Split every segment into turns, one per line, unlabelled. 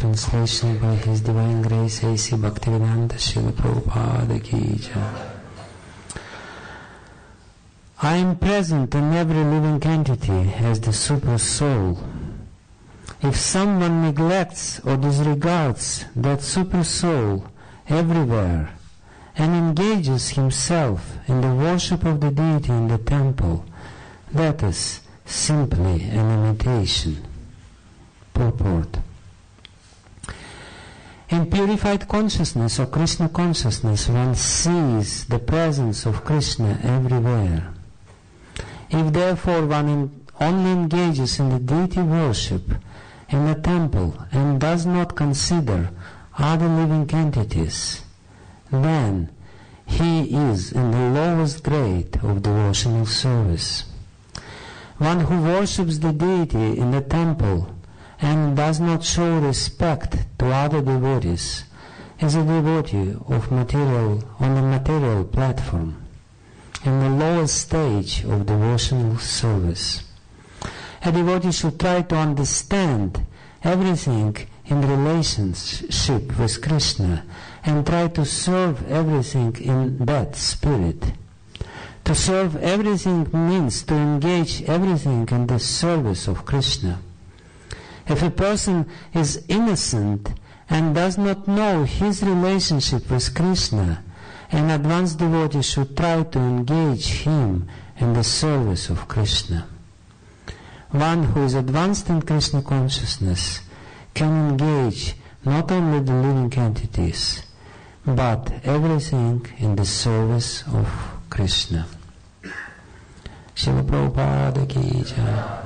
translation by His Divine Grace A.C. Bhakti Vijnana Srila Prabhupada Ki Jai. I am present in every living entity as the Super Soul. If someone neglects or disregards that Super Soul everywhere and engages himself in the worship of the deity in the temple, that is simply an imitation. Purport. In purified consciousness or Krishna consciousness, one sees the presence of Krishna everywhere. If therefore one only engages in the deity worship in the temple and does not consider other living entities, then he is in the lowest grade of devotional service. One who worships the deity in the temple and does not show respect to other devotees is a devotee of on the material platform, in the lowest stage of devotional service. A devotee should try to understand everything in relationship with Krishna and try to serve everything in that spirit. To serve everything means to engage everything in the service of Krishna. If a person is innocent and does not know his relationship with Krishna, an advanced devotee should try to engage him in the service of Krishna. One who is advanced in Krishna consciousness can engage not only the living entities, but everything in the service of Krishna. Śrīla Prabhupada Ki Jai.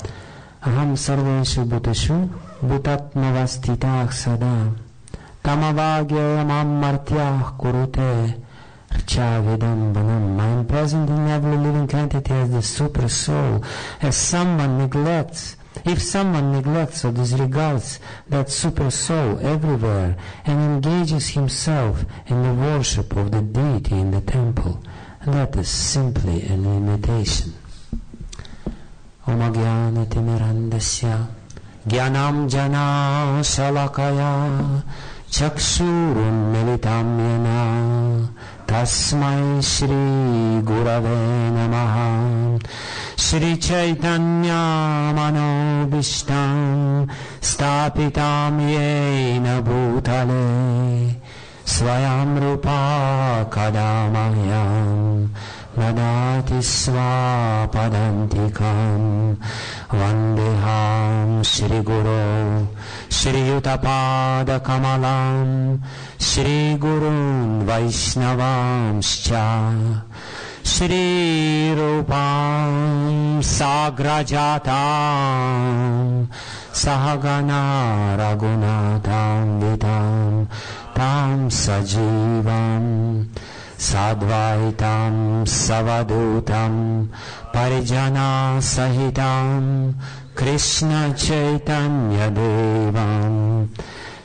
Aham sarveshu bhuteshu bhutatmavastitah sada tamavagyayamam martyah kurute rchavidam vanam. I am present in every living entity as the Super Soul. If someone neglects or disregards that Super Soul everywhere and engages himself in the worship of the deity in the temple, that is simply an imitation. Om Ajnanati Mirandasya Jnanam Jana Shalakaya Chakshurun Militam Yena Tasmai Shri Gurave Namaha. Shri Chaitanya Manobishtam Stapitam Yena Bhutale Swayam Rupa Kadamayam Nadati Swapadantikam Vandeham Shri Guru Shri Yutapada Kamalam Shri Gurun Vaishnavamscha Shri Rupam Sagrajatam Sahagana Raghunatham Vitam Tam Sajivam Sadvaitam Savadutam Parijana Sahitam Krishna Chaitanya Devam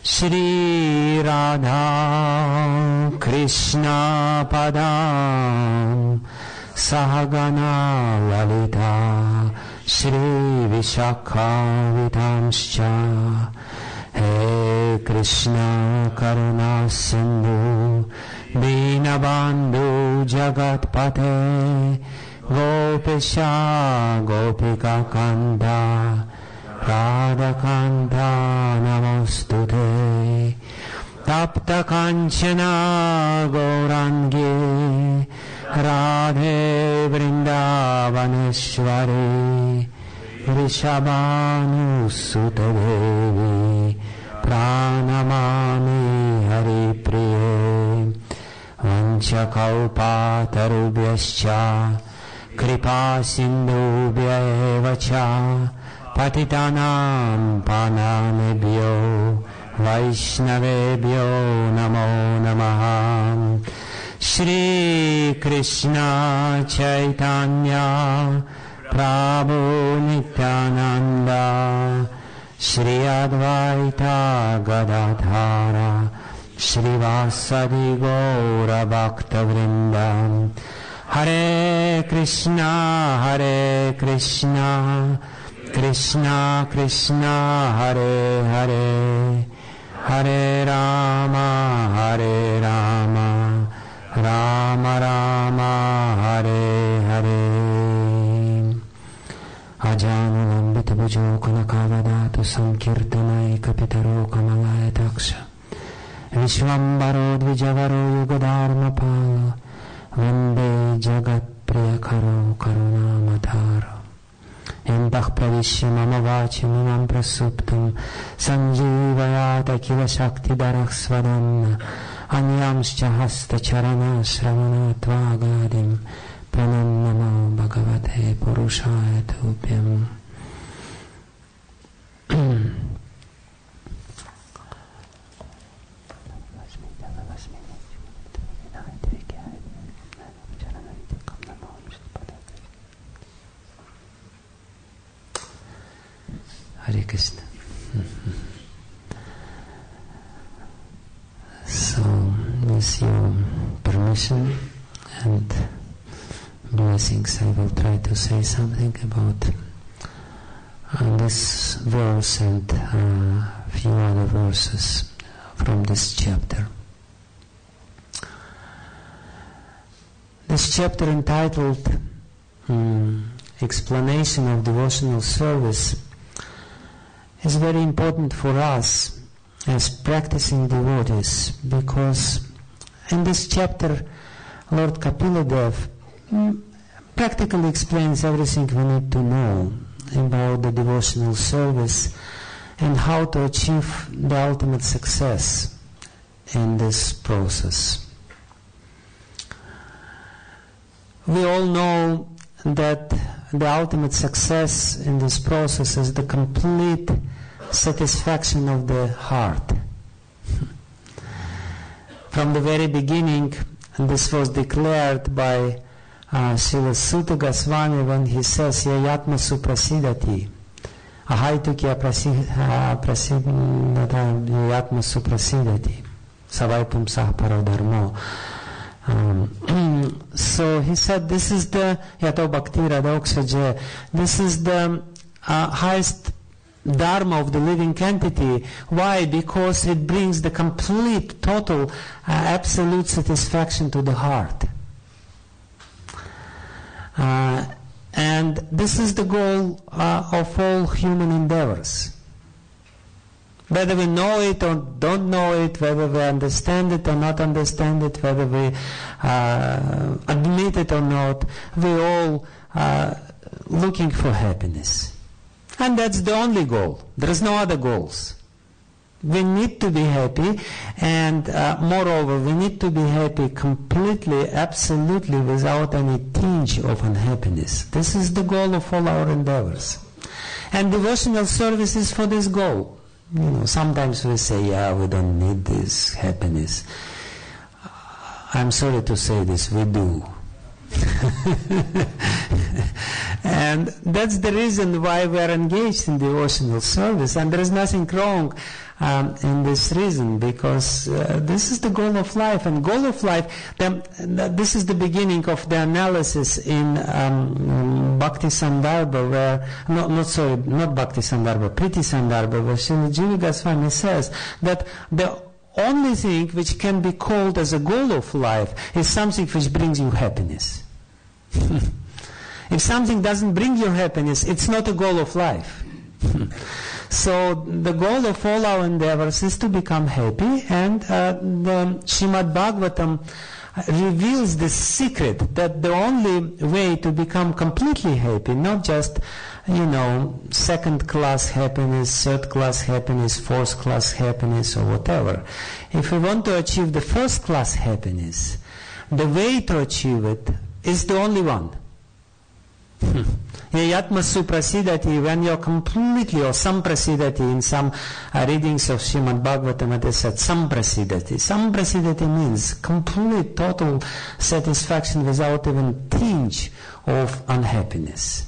Shri Radha Krishna Padam Sahagana Lalita Shri Vishakha Vitamscha. He Krishna Karuna Sindhu Dinabandhu Jagatpate Gopisha Gopika Kanta Radha Kanta Namostute Tapta Kanchana Gaurangi Radhe Vrindavaneshwari Rishabhanu Sutadevi Pranamami Hari Priye Vanchakalpa Tarubhyascha Kripa Sindhubhya Evacha Patitanam Panamebhyo Vaishnavebhyo Namo Namaha. Shri Krishna Chaitanya Prabhu Nityananda Shri Advaita Gadadhara Shri Vasadi Gaura Bhakta Vrindam. Hare Krishna Krishna Krishna Hare Hare Hare Rama, Hare Rama, Rama Rama, Hare Hare. Ajanulambita bhujo kanakavadatu sankirtanai kapitaro kamalaya taksha Vishvambaro dvijavaro yugadharma pala Vande jagat priyakaro karunamataro Entah pravishya mama vachi mimam prasuptam Sanjivayata kila shakti darah svadanna Anyamscha hasta charana shravanatva gadim Pranam namo bhagavate purushaya tubhyam. Hare Krishna. So, with your permission and blessings, I will try to say something about this verse and a few other verses from this chapter. This chapter entitled Explanation of Devotional Service is very important for us as practicing devotees, because in this chapter Lord Kapila practically explains everything we need to know about the devotional service and how to achieve the ultimate success in this process. We all know that the ultimate success in this process is the complete satisfaction of the heart. From the very beginning, and this was declared by Srila Suta Goswami when he says Yayatma suprasidati Ahaitukya prasidati Yayatma suprasidati Savaipum sahaparo dharmo. So he said this is the Yato Bhakti Radoksaja, this is the highest dharma of the living entity. Why? Because it brings the complete, total, absolute satisfaction to the heart. And this is the goal of all human endeavors. Whether we know it or don't know it, whether we understand it or not understand it, whether we admit it or not, we all looking for happiness. And that's the only goal. There is no other goals. We need to be happy, and moreover, we need to be happy completely, absolutely, without any tinge of unhappiness. This is the goal of all our endeavors. And devotional service is for this goal. You know, sometimes we say, yeah, we don't need this happiness. I'm sorry to say this, we do. And that's the reason why we are engaged in devotional service, and there is nothing wrong in this reason, because this is the goal of life, and goal of life, this is the beginning of the analysis in Bhakti Sandarbha, where, not Bhakti Sandarbha, Priti Sandarbha, where Srila Jiva Goswami says that the only thing which can be called as a goal of life is something which brings you happiness. If something doesn't bring you happiness, it's not a goal of life. So the goal of all our endeavors is to become happy, and the Srimad Bhagavatam reveals the secret that the only way to become completely happy, not just, second-class happiness, third-class happiness, fourth-class happiness, or whatever. If we want to achieve the first-class happiness, the way to achieve it is the only one. Yayatma suprasidati, when you're completely, or samprasidati, in some readings of Srimad Bhagavatam it is said samprasidati. Samprasidati means complete, total satisfaction without even tinge of unhappiness.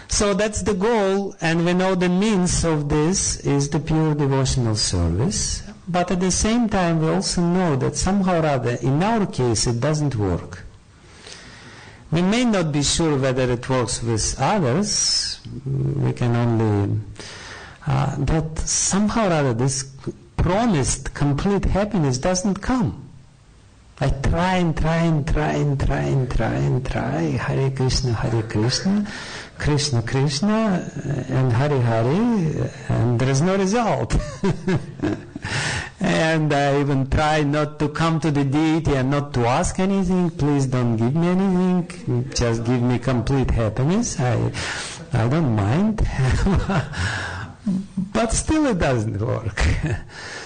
So that's the goal, and we know the means of this is the pure devotional service, but at the same time we also know that somehow or other, in our case, it doesn't work. We may not be sure whether it works with others. We can only that somehow or other this promised complete happiness doesn't come. I try and try and try and try and try and try. Hare Krishna, Krishna Krishna, and Hare Hare, and there is no result. And I even try not to come to the deity and not to ask anything. Please don't give me anything. Just give me complete happiness. I don't mind. But still it doesn't work.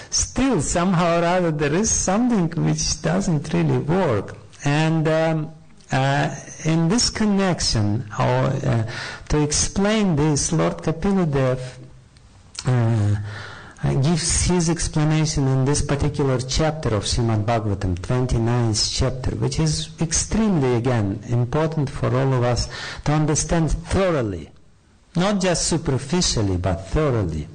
Still, somehow or other, there is something which doesn't really work. And in this connection, to explain this, Lord Kapila gives his explanation in this particular chapter of Srimad Bhagavatam, 29th chapter, which is extremely, again, important for all of us to understand thoroughly. Not just superficially, but thoroughly.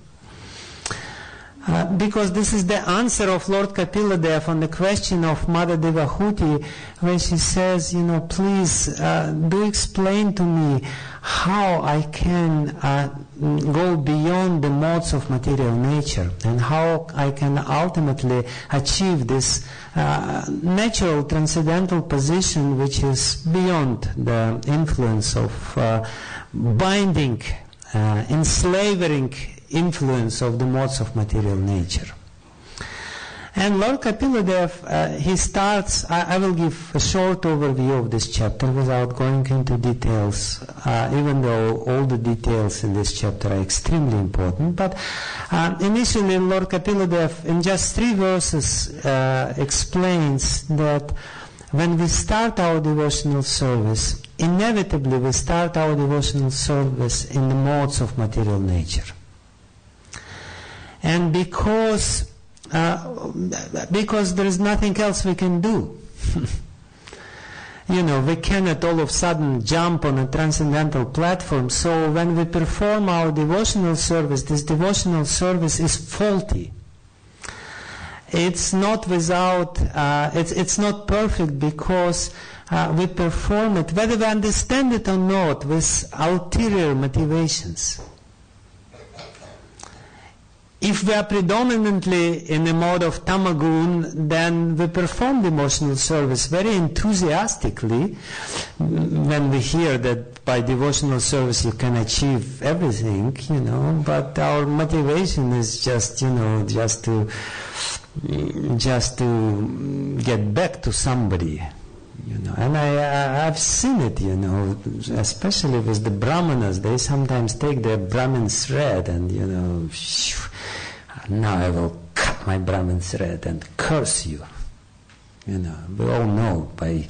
Because this is the answer of Lord Kapila Dev on the question of Mother Devahuti, when she says, please do explain to me how I can go beyond the modes of material nature, and how I can ultimately achieve this natural transcendental position which is beyond the influence of binding, enslaving influence of the modes of material nature. And Lord Kapila Dev, he starts, I will give a short overview of this chapter without going into details, even though all the details in this chapter are extremely important. But initially Lord Kapila Dev, in just 3 verses, explains that when we start our devotional service, inevitably we start our devotional service in the modes of material nature. And because there is nothing else we can do. We cannot all of a sudden jump on a transcendental platform. So when we perform our devotional service, this devotional service is faulty. It's not without, it's not perfect because we perform it, whether we understand it or not, with ulterior motivations. If we are predominantly in the mode of tamagun, then we perform the devotional service very enthusiastically when we hear that by devotional service you can achieve everything, but our motivation is just to get back to somebody. And I've seen it, especially with the Brahmanas. They sometimes take their Brahmin thread and, now I will cut my Brahmin thread and curse you. We all know by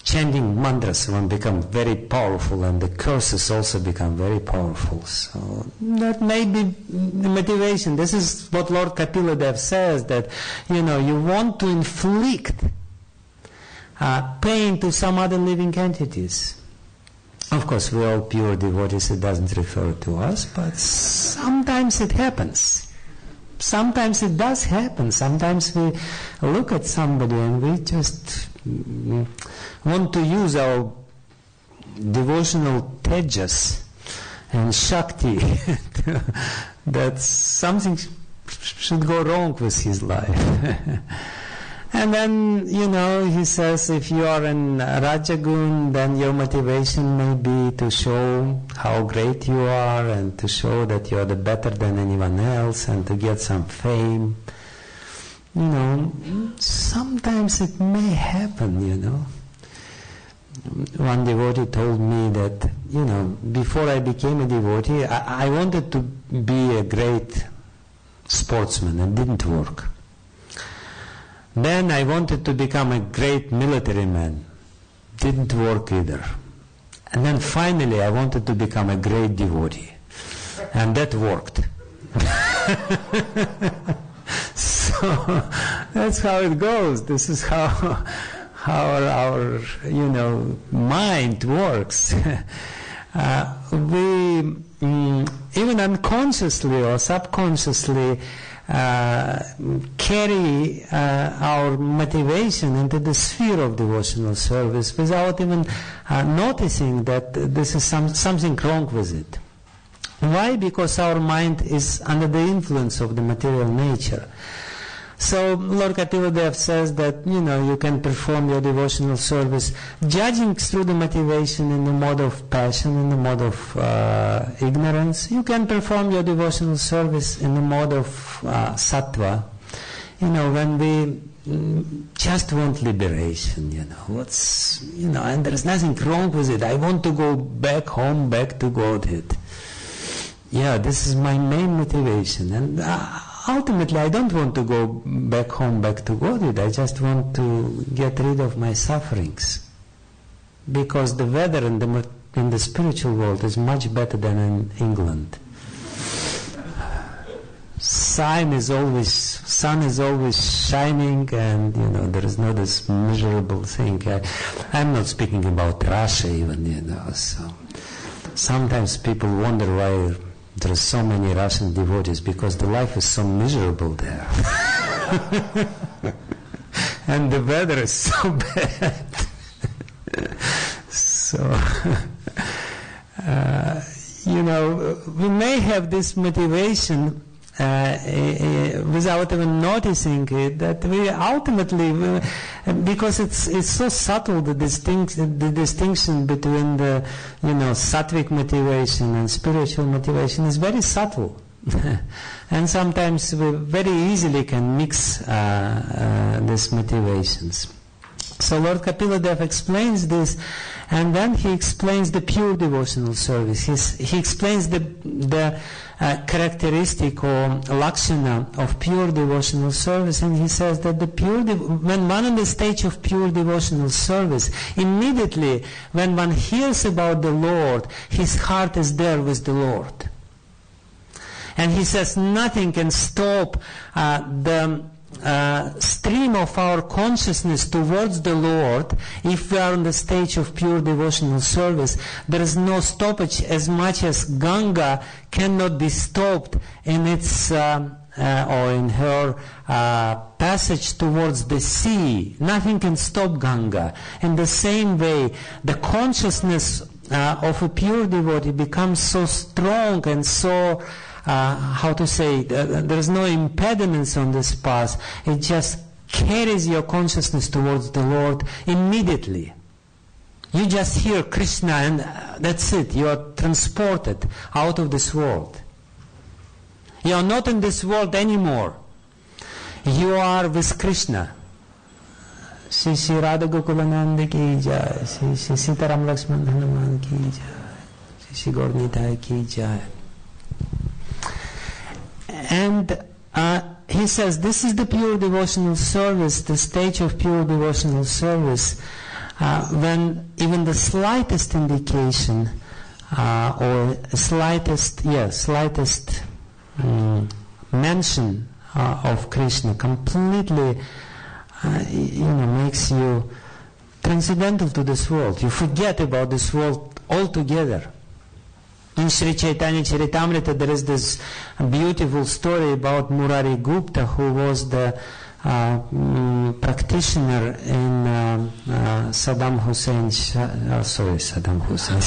chanting mantras one becomes very powerful, and the curses also become very powerful. So that may be the motivation. This is what Lord Kapila Dev says, that, you want to inflict pain to some other living entities. Of course, we're all pure devotees, it doesn't refer to us, but sometimes it happens. Sometimes it does happen. Sometimes we look at somebody and we just want to use our devotional tejas and shakti that something should go wrong with his life. And then, he says, if you are in Rajagun, then your motivation may be to show how great you are and to show that you are the better than anyone else and to get some fame. Sometimes it may happen, One devotee told me that, before I became a devotee, I wanted to be a great sportsman. It didn't work. Then I wanted to become a great military man. Didn't work either. And then finally I wanted to become a great devotee. And that worked. So that's how it goes. This is how our mind works. We even unconsciously or subconsciously carry our motivation into the sphere of devotional service without even noticing that this is something wrong with it. Why? Because our mind is under the influence of the material nature. So Lord Kapila says that, you can perform your devotional service judging through the motivation in the mode of passion, in the mode of ignorance. You can perform your devotional service in the mode of sattva. When we just want liberation, and there's nothing wrong with it. I want to go back home, back to Godhead. Yeah, this is my main motivation. And ultimately, I don't want to go back home, back to Godhead. I just want to get rid of my sufferings. Because the weather in the spiritual world is much better than in England. Sun is always shining, and there is not this miserable thing. I'm not speaking about Russia even, so sometimes people wonder why there are so many Russian devotees, because the life is so miserable there. And the weather is so bad. So, we may have this motivation without even noticing it, that we ultimately, because it's so subtle, the distinction between the sattvic motivation and spiritual motivation is very subtle. And sometimes we very easily can mix these motivations. So Lord Kapila explains this, and then he explains the pure devotional service. He explains the characteristic or lakshana of pure devotional service, and he says that when one in the stage of pure devotional service, immediately when one hears about the Lord, his heart is there with the Lord. And he says nothing can stop the stream of our consciousness towards the Lord. If we are on the stage of pure devotional service, there is no stoppage, as much as Ganga cannot be stopped in its or in her passage towards the sea. Nothing can stop Ganga. In the same way, the consciousness of a pure devotee becomes so strong and so there is no impediments on this path. It just carries your consciousness towards the Lord immediately. You just hear Krishna and that's it. You are transported out of this world. You are not in this world anymore. You are with Krishna. Shri Shri Radha Gokulananda ki jai, Shri Shri Sitaram Lakshman Hanuman ki jai, Shri Shri Gaur Nitai ki jai. And he says this is the pure devotional service, the stage of pure devotional service, when even the slightest indication or slightest mention of Krishna completely makes you transcendental to this world. You forget about this world altogether. In Sri Chaitanya Charitamrita there is this beautiful story about Murari Gupta, who was the practitioner in Saddam Hussein's Saddam Hussein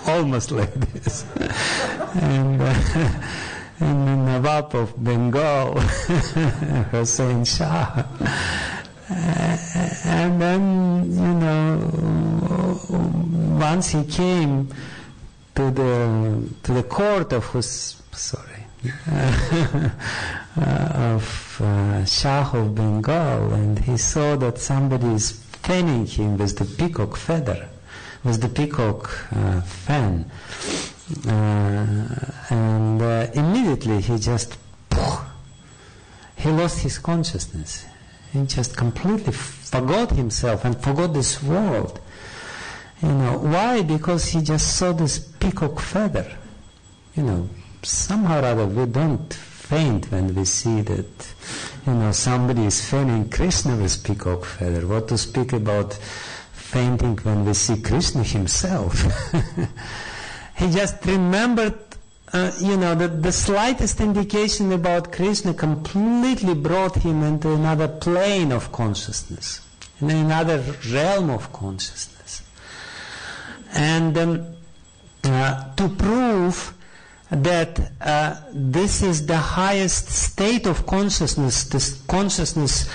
almost like this, and the Nawab of Bengal, Hussein Shah. And then, once he came to the court of Shah of Bengal, and he saw that somebody is fanning him with the peacock feather, with the peacock fan, and immediately he lost his consciousness. He just completely forgot himself and forgot this world. Why? Because he just saw this peacock feather. Somehow or other we don't faint when we see that, somebody is fanning Krishna with peacock feather. What to speak about fainting when we see Krishna himself? He just remembered the slightest indication about Krishna completely brought him into another plane of consciousness, in another realm of consciousness. And to prove that this is the highest state of consciousness, this consciousness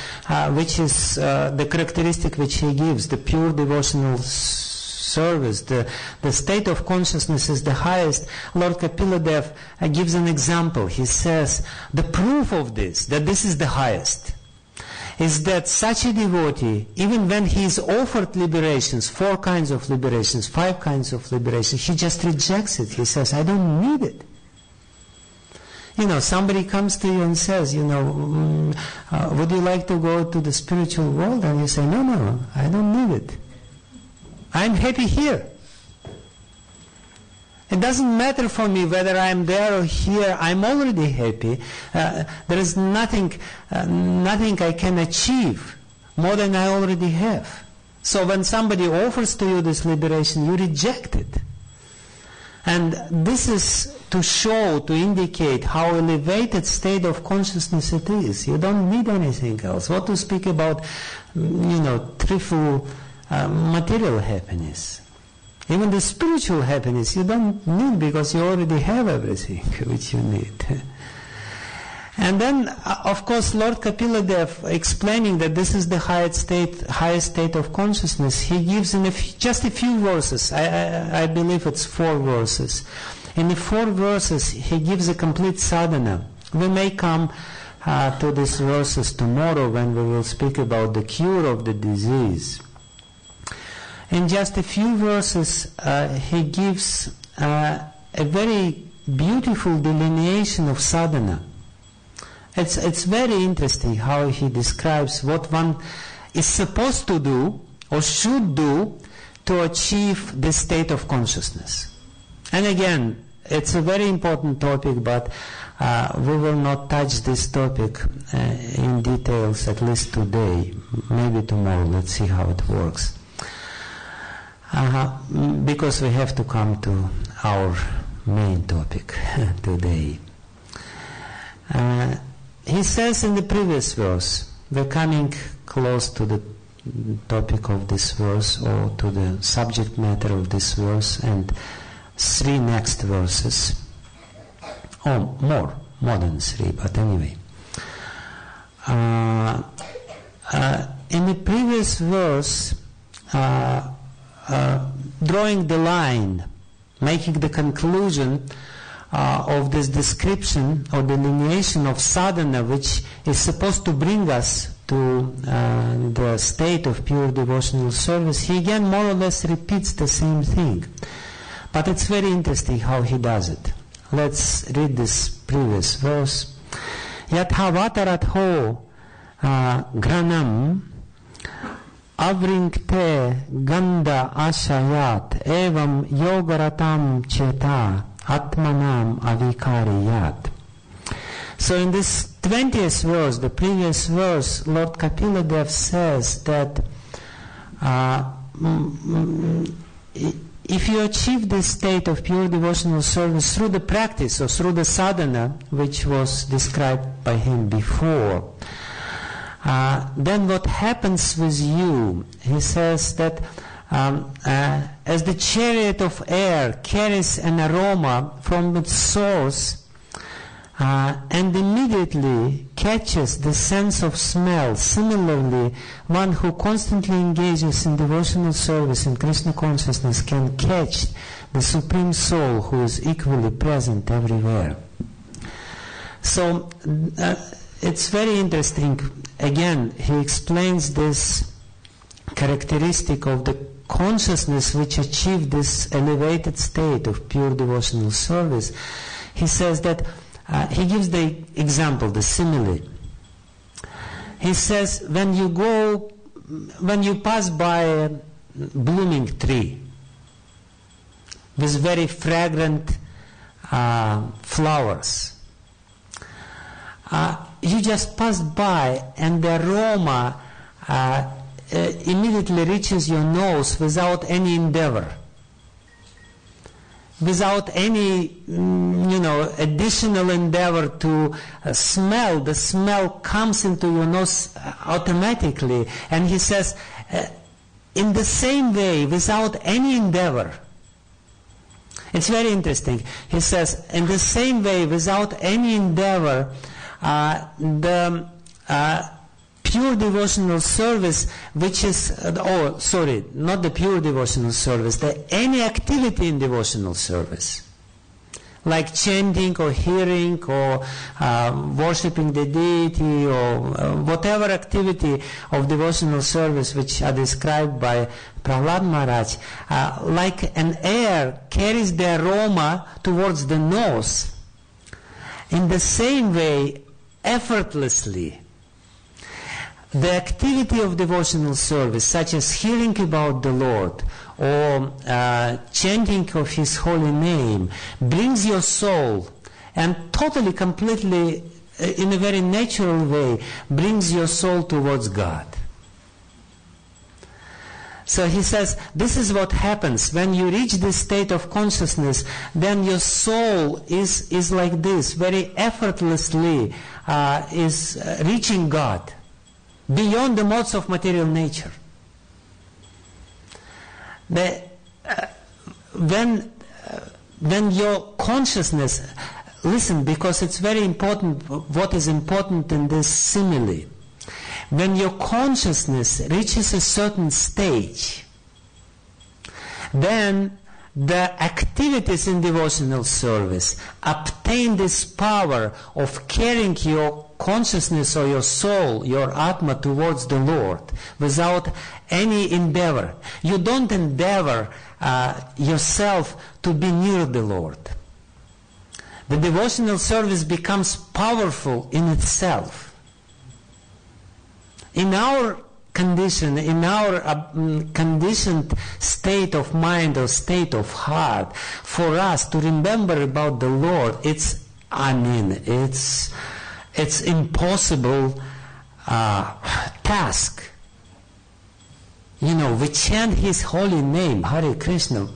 which is the characteristic which he gives, the pure devotional service, the state of consciousness is the highest. Lord Kapila Dev gives an example. He says, the proof of this, that this is the highest, is that such a devotee, even when he is offered liberations, 4 kinds of liberations, 5 kinds of liberations, he just rejects it. He says, I don't need it. Somebody comes to you and says, would you like to go to the spiritual world? And you say, no, I don't need it. I'm happy here. It doesn't matter for me whether I'm there or here. I'm already happy. There is nothing I can achieve more than I already have. So when somebody offers to you this liberation, you reject it. And this is to show, to indicate how elevated state of consciousness it is. You don't need anything else. What to speak about, trivial material happiness. Even the spiritual happiness you don't need, because you already have everything which you need. And then, of course, Lord Kapila Dev, explaining that this is the highest state of consciousness, he gives in just a few verses. I believe it's 4 verses. In the 4 verses, he gives a complete sadhana. We may come to these verses tomorrow when we will speak about the cure of the disease. In just a few verses, he gives a very beautiful delineation of sadhana. It's very interesting how he describes what one is supposed to do or should do to achieve this state of consciousness. And again, it's a very important topic, but we will not touch this topic in details, at least today. Maybe tomorrow. Let's see how it works. Because we have to come to our main topic today. He says in the previous verse, we're coming close to the topic of this verse, or to the subject matter of this verse, and 3 next verses. More than 3, but anyway. In the previous verse, drawing the line, making the conclusion of this description or delineation of sadhana, which is supposed to bring us to the state of pure devotional service, he again more or less repeats the same thing. But it's very interesting how he does it. Let's read this previous verse. Yathavataratho granam avrinkte ganda ashayat evam yogaratam cheta atmanam avikariyat. So in this 20th verse, the previous verse, Lord Kapila Dev says that if you achieve this state of pure devotional service through the practice or through the sadhana, which was described by him before, then what happens with you? He says that as the chariot of air carries an aroma from its source and immediately catches the sense of smell, similarly, one who constantly engages in devotional service in Krishna consciousness can catch the Supreme Soul who is equally present everywhere. So it's very interesting. Again, he explains this characteristic of the consciousness which achieved this elevated state of pure devotional service. He says that he gives the example, the simile. He says, when you pass by a blooming tree with very fragrant flowers, you just pass by and the aroma immediately reaches your nose without any endeavor, without any additional endeavor to smell. The smell comes into your nose automatically. And he says, in the same way, without any endeavor, It's very interesting. He says, in the same way, without any endeavor, the pure devotional service, which is, not the pure devotional service, any activity in devotional service, like chanting or hearing or worshipping the deity or whatever activity of devotional service which are described by Prahlad Maharaj, like an air carries the aroma towards the nose. In the same way, effortlessly, the activity of devotional service, such as hearing about the Lord or chanting of His holy name, brings your soul and totally, completely, in a very natural way, brings your soul towards God. So he says, this is what happens when you reach this state of consciousness. Then your soul is like this, very effortlessly is reaching God beyond the modes of material nature. When your consciousness, listen, because it's very important what is important in this simile. When your consciousness reaches a certain stage, then the activities in devotional service obtain this power of carrying your consciousness or your soul, your Atma, towards the Lord without any endeavor. You don't endeavor yourself to be near the Lord. The devotional service becomes powerful in itself. In our condition, in our conditioned state of mind or state of heart, for us to remember about the Lord, it's impossible task. You know, we chant His holy name, Hare Krishna,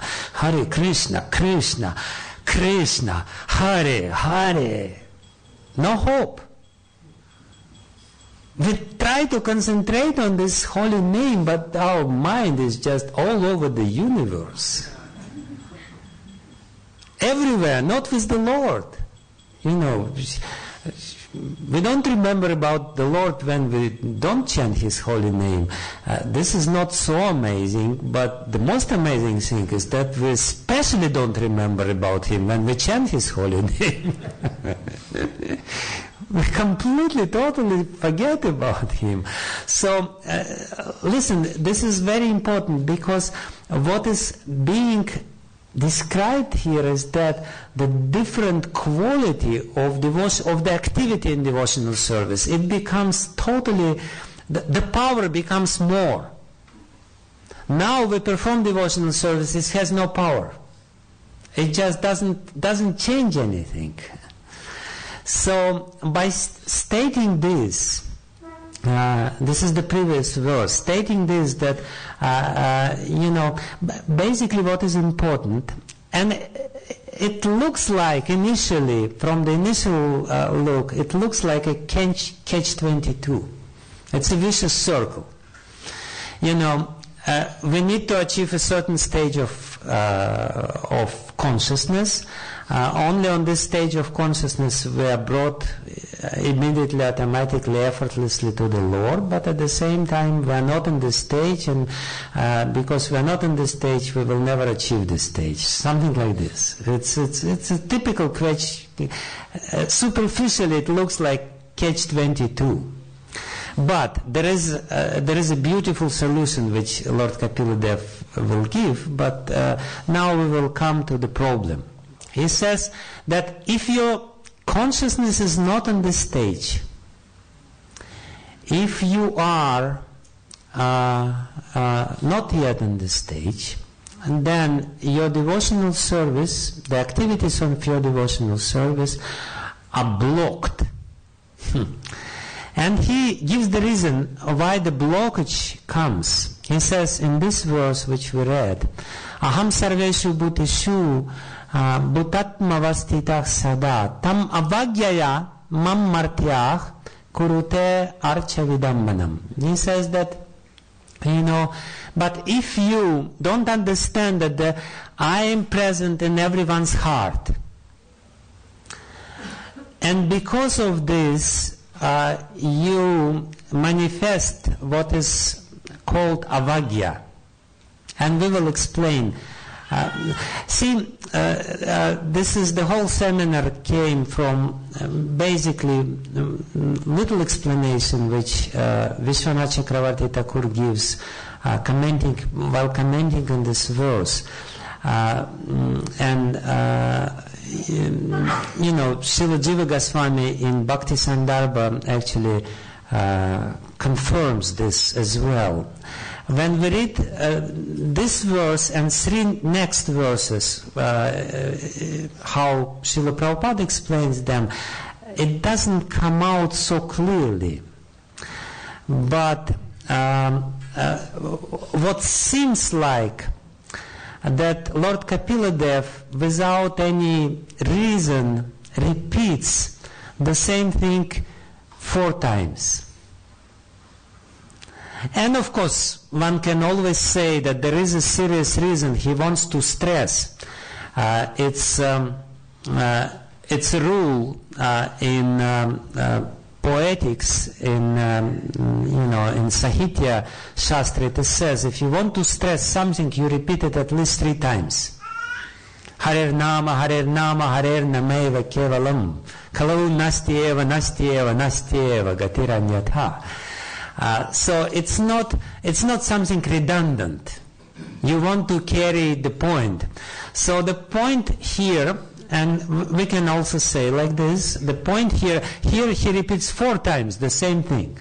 Krishna, Krishna, Hare, Hare. No hope. We try to concentrate on this holy name, but our mind is just all over the universe. Everywhere, not with the Lord. You know, we don't remember about the Lord when we don't chant His holy name. This is not so amazing, but the most amazing thing is that we especially don't remember about Him when we chant His holy name. We completely, totally forget about Him. So, listen, this is very important, because what is being described here is that the different quality of devotion, of the activity in devotional service, it becomes totally, the power becomes more. Now we perform devotional service, it has no power. It just doesn't change anything. So by stating this, this is the previous verse, stating this, that basically what is important, and it looks like initially, from the initial look, it looks like a catch-22. It's a vicious circle. You know, we need to achieve a certain stage of consciousness. Only on this stage of consciousness we are brought immediately, automatically, effortlessly to the Lord, but at the same time we are not in this stage, and because we are not in this stage, we will never achieve this stage. Something like this. It's a typical catch. Superficially it looks like catch-22. But there is a beautiful solution which Lord Kapila Dev will give, but now we will come to the problem. He says that if your consciousness is not on this stage, if you are not yet on this stage, and then your devotional service, the activities of your devotional service are blocked. And he gives the reason why the blockage comes. He says in this verse which we read, Aham sarveshu bhuteshu bhutatmavastitah sada tam avagyaya mam martyah kurute archa vidambanam. He says that But if you don't understand that I am present in everyone's heart, and because of this, you manifest what is called avagya. And we will explain. This is the whole seminar came from basically little explanation which Vishwanath Chakravarti Thakur gives while commenting on this verse. Srila Jiva Goswami in Bhakti Sandarbha actually confirms this as well. When we read this verse and 3 next verses, how Srila Prabhupada explains them, it doesn't come out so clearly. But what seems like that Lord Kapila Dev, without any reason, repeats the same thing 4 times. And of course, one can always say that there is a serious reason he wants to stress. It's a rule in poetics, in Sahitya Shastra. It says if you want to stress something, you repeat it at least 3 times. Harer Nama, Harer Nama, Harer Nameva Kevalam. Kalau Nastyeva, Nastyeva, Nastyeva, Gatiranyatha. So it's not something redundant. You want to carry the point. So the point here, and we can also say like this, the point here he repeats 4 times the same thing.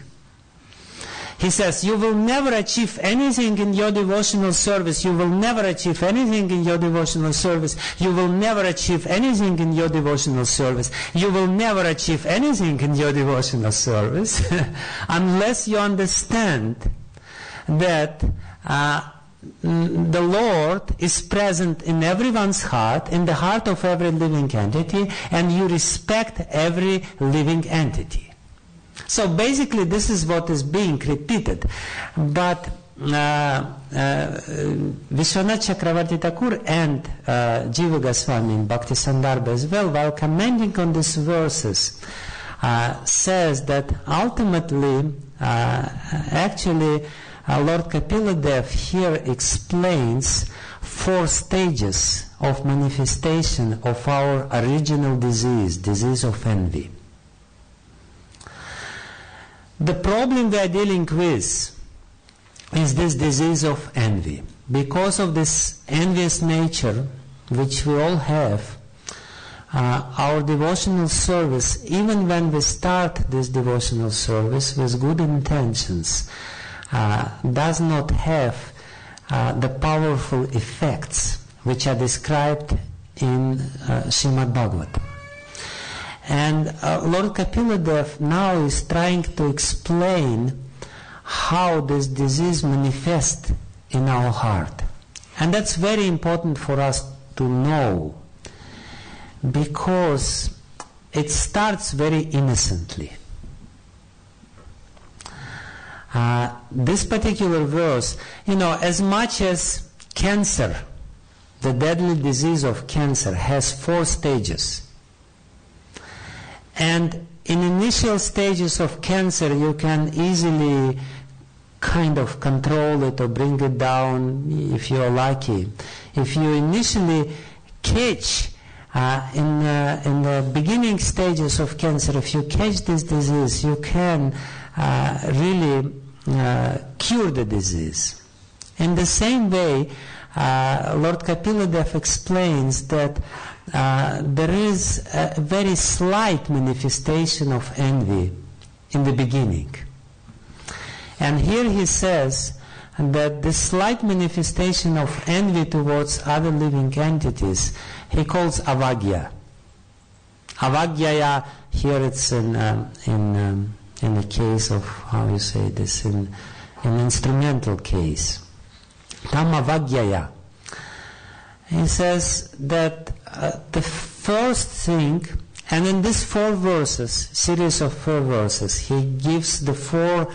He says, you will never achieve anything in your devotional service. You will never achieve anything in your devotional service. You will never achieve anything in your devotional service. You will never achieve anything in your devotional service unless you understand that the Lord is present in everyone's heart, in the heart of every living entity, and you respect every living entity. So basically this is what is being repeated. But Vishwanath Chakravarti Thakur and Jiva Goswami in Bhakti Sandarbha as well, while commenting on these verses, says that ultimately, actually, Lord Kapila Dev here explains 4 stages of manifestation of our original disease of envy. The problem we are dealing with is this disease of envy. Because of this envious nature, which we all have, our devotional service, even when we start this devotional service with good intentions, does not have the powerful effects which are described in Srimad Bhagavatam. And Lord Kapila Dev now is trying to explain how this disease manifests in our heart. And that's very important for us to know, because it starts very innocently. This particular verse, as much as cancer, the deadly disease of cancer, has 4 stages. And in initial stages of cancer, you can easily kind of control it or bring it down if you're lucky. If you initially catch in the beginning stages of cancer, if you catch this disease, you can really cure the disease. In the same way, Lord Kapila Dev explains that there is a very slight manifestation of envy in the beginning. And here he says that the slight manifestation of envy towards other living entities, he calls avagya. Avagyaya, here it's in the case of, how you say this, in instrumental case. Tam avagyaya. He says that the first thing, and in these 4 verses, series of 4 verses, he gives the 4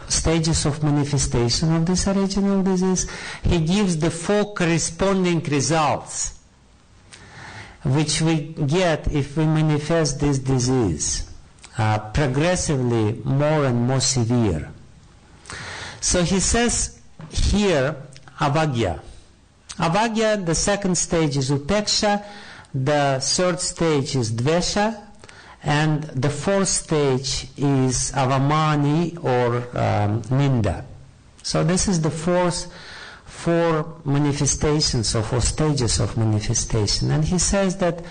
stages of manifestation of this original disease, he gives the 4 corresponding results which we get if we manifest this disease, progressively more and more severe. So he says here, avagya. Avagya, the second stage is upeksha, the third stage is dvesha, and the fourth stage is avamani or ninda. So this is the four manifestations or 4 stages of manifestation. And he says that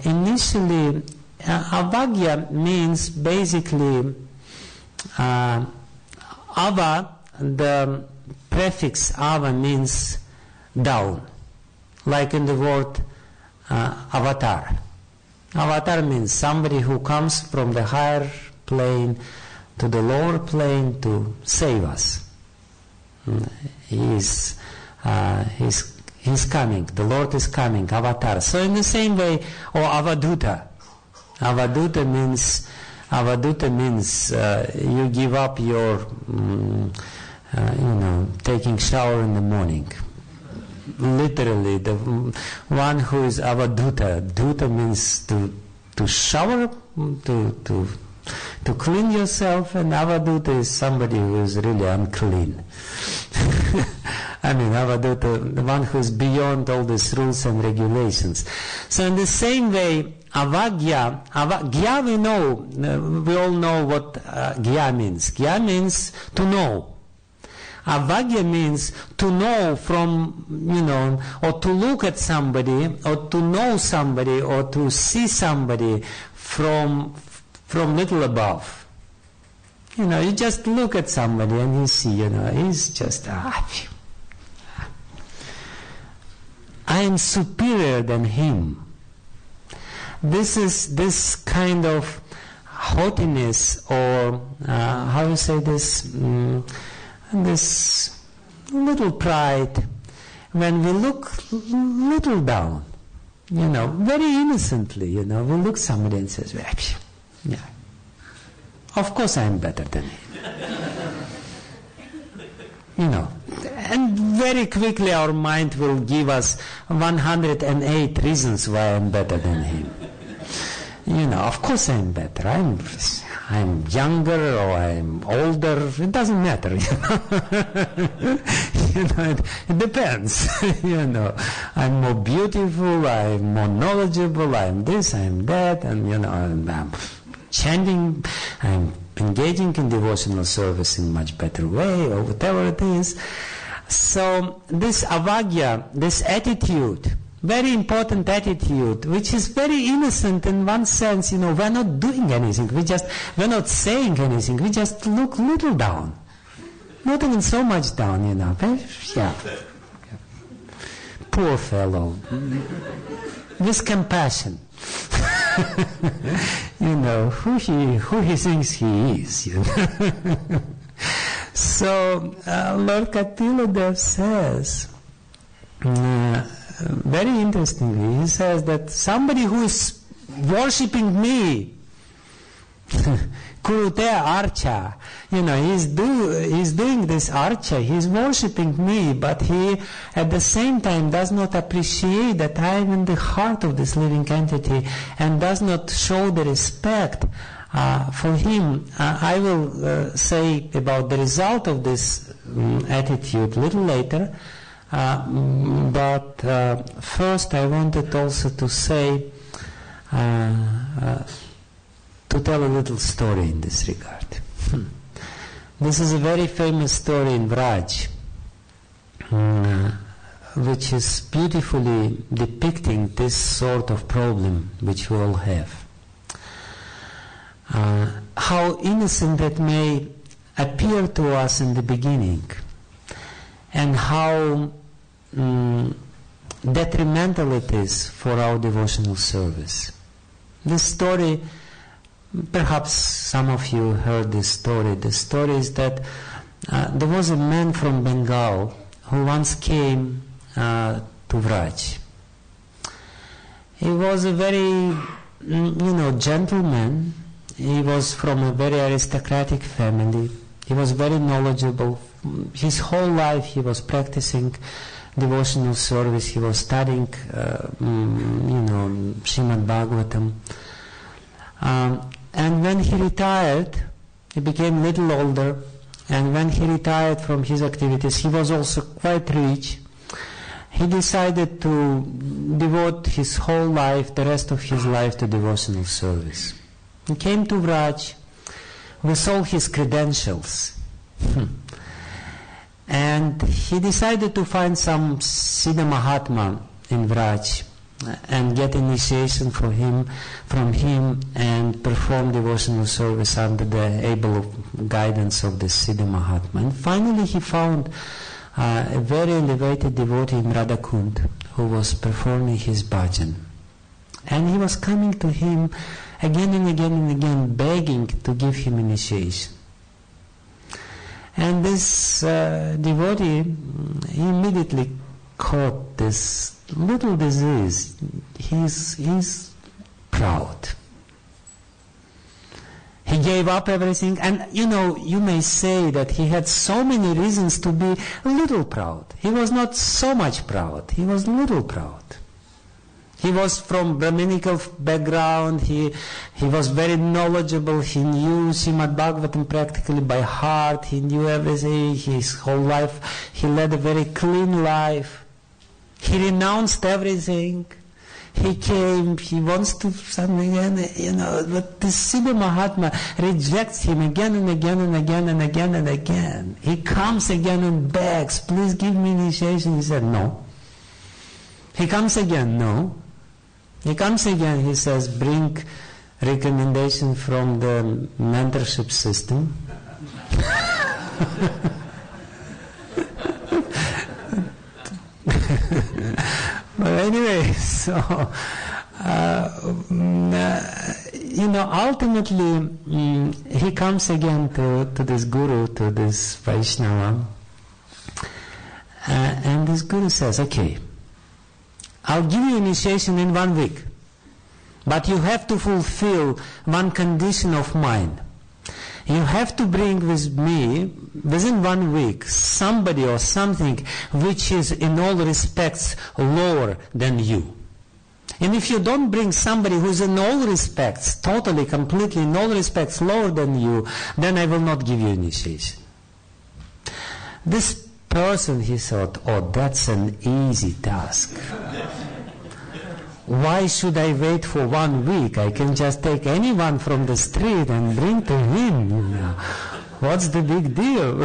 initially avagya means basically ava, the prefix ava means down, like in the word avatar. Avatar means somebody who comes from the higher plane to the lower plane to save us. He's coming. The Lord is coming. Avatar. So in the same way, or avaduta. Avaduta means you give up your, taking shower in the morning. Literally, the one who is avaduta. Duta means to shower, to clean yourself, and avaduta is somebody who is really unclean. I mean, avaduta, the one who is beyond all these rules and regulations. So in the same way, avagya, gya we know, we all know what gya means. Gya means to know. Avagya means to know from, or to look at somebody, or to know somebody, or to see somebody from little above. You just look at somebody and you see, he's just, I am superior than him. This is this kind of haughtiness, or how you say this, this little pride, when we look little down, very innocently, we look somebody and says, yeah, of course I'm better than him. And very quickly our mind will give us 108 reasons why I'm better than him. Of course I'm better. I'm younger or I'm older. It doesn't matter. It depends. I'm more beautiful. I'm more knowledgeable. I'm this. I'm that. And I'm chanting. I'm engaging in devotional service in a much better way, or whatever it is. So this avagya, this attitude, very important attitude, which is very innocent in one sense, we're not doing anything, we're not saying anything, we just look little down. Not even so much down, yeah. Poor fellow. With compassion. Who he thinks he is, So, Lord Kapila Dev says, very interestingly, he says that somebody who is worshipping me, kurute archa, he's doing this archa, he's worshipping me, but he at the same time does not appreciate that I am in the heart of this living entity and does not show the respect for him. I will say about the result of this attitude a little later. But first I wanted also to say, to tell a little story in this regard. This is a very famous story in Vraj, which is beautifully depicting this sort of problem which we all have. How innocent that may appear to us in the beginning, and how detrimental it is for our devotional service. This story, perhaps some of you heard this story. The story is that there was a man from Bengal who once came to Vraj. He was a very, gentleman. He was from a very aristocratic family. He was very knowledgeable. His whole life he was practicing devotional service. He was studying, Srimad Bhagavatam. And when he retired, he became a little older. And when he retired from his activities, he was also quite rich. He decided to devote his whole life, the rest of his life, to devotional service. He came to Vraj with all his credentials. And he decided to find some Siddha Mahatma in Vraj and get initiation from him and perform devotional service under the able guidance of the Siddha Mahatma. And finally he found a very elevated devotee in Radhakund who was performing his bhajan. And he was coming to him again and again and again, begging to give him initiation. And this devotee, he immediately caught this little disease. He's proud. He gave up everything, and you may say that he had so many reasons to be a little proud. He was not so much proud, he was little proud. He was from Brahminical background, he was very knowledgeable, he knew Srimad Bhagavatam practically by heart, he knew everything, his whole life, he led a very clean life. He renounced everything. He came, he wants to something again, but the Siddha Mahatma rejects him again and again and again and again and again. He comes again and begs, please give me initiation. He said, no. He comes again, no. He comes again, he says, bring recommendation from the mentorship system. But anyway, so, ultimately, he comes again to this Guru, to this Vaishnava, and this Guru says, okay, I'll give you initiation in 1 week, but you have to fulfill one condition of mine. You have to bring with me, within 1 week, somebody or something which is in all respects lower than you. And if you don't bring somebody who is in all respects, totally, completely, in all respects lower than you, then I will not give you initiation. This person, he thought, oh, that's an easy task. Why should I wait for 1 week? I can just take anyone from the street and bring to him. What's the big deal?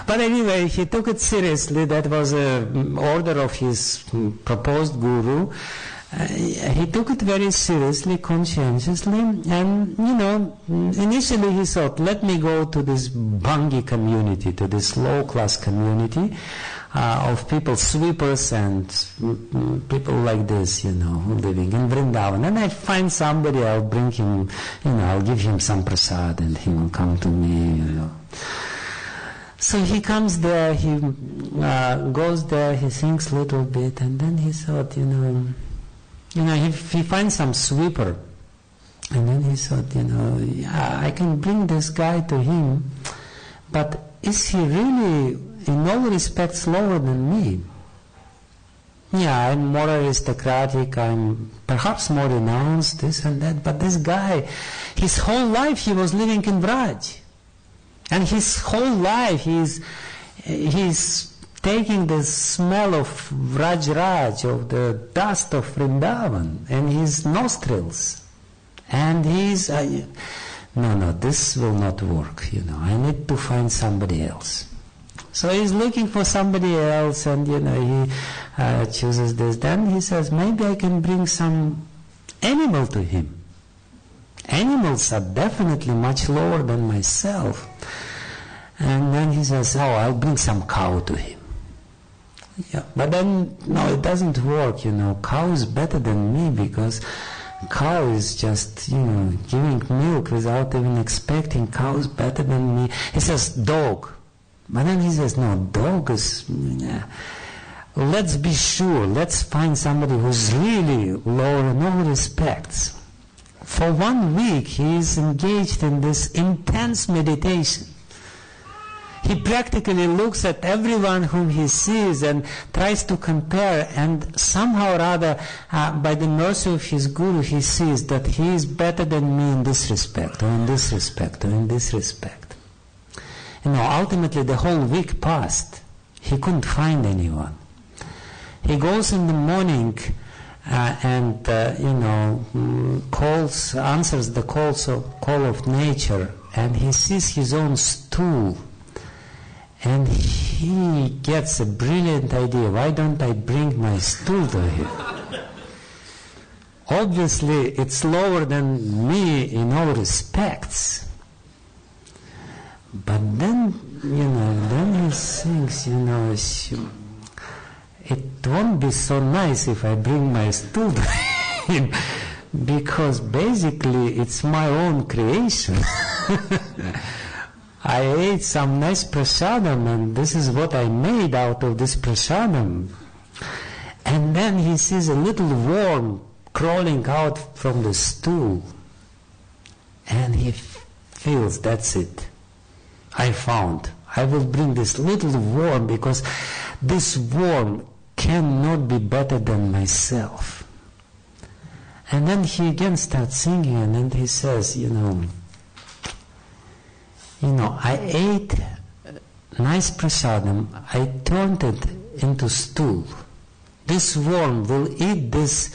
But anyway, he took it seriously. That was an order of his proposed guru. He took it very seriously, conscientiously, and initially he thought, let me go to this Bhangi community, to this low-class community of people, sweepers and people like this, living in Vrindavan. And I find somebody, I'll bring him, I'll give him some prasad and he will come to me, So he comes there, he goes there, he thinks a little bit, and then he thought, he finds some sweeper, and then he thought, I can bring this guy to him, but is he really in all respects lower than me? Yeah, I'm more aristocratic, I'm perhaps more renounced, this and that, but this guy, his whole life he was living in Vraj. And his whole life he's taking the smell of Vraj, of the dust of Vrindavan, in his nostrils. And he's, no, this will not work, I need to find somebody else. So he's looking for somebody else, and he chooses this. Then he says, maybe I can bring some animal to him. Animals are definitely much lower than myself. And then he says, I'll bring some cow to him. Yeah, but then, no, it doesn't work, Cow is better than me, because cow is just, giving milk without even expecting. Cow is better than me. He says, dog. But then he says, no, dog is, let's be sure, let's find somebody who's really lower in all respects. For 1 week he is engaged in this intense meditation. He practically looks at everyone whom he sees and tries to compare, and somehow or other, by the mercy of his guru, he sees that he is better than me in this respect, or in this respect, or in this respect. Ultimately the whole week passed. He couldn't find anyone. He goes in the morning and answers the call of nature, and he sees his own stool. And he gets a brilliant idea. Why don't I bring my stool to him? Obviously, it's lower than me in all respects. But then, then he thinks, it won't be so nice if I bring my stool to him, because basically it's my own creation. I ate some nice prasadam, and this is what I made out of this prasadam. And then he sees a little worm crawling out from the stool, and he feels, that's it. I will bring this little worm, because this worm cannot be better than myself. And then he again starts singing, and then he says, I ate nice prasadam, I turned it into stool. This worm will eat this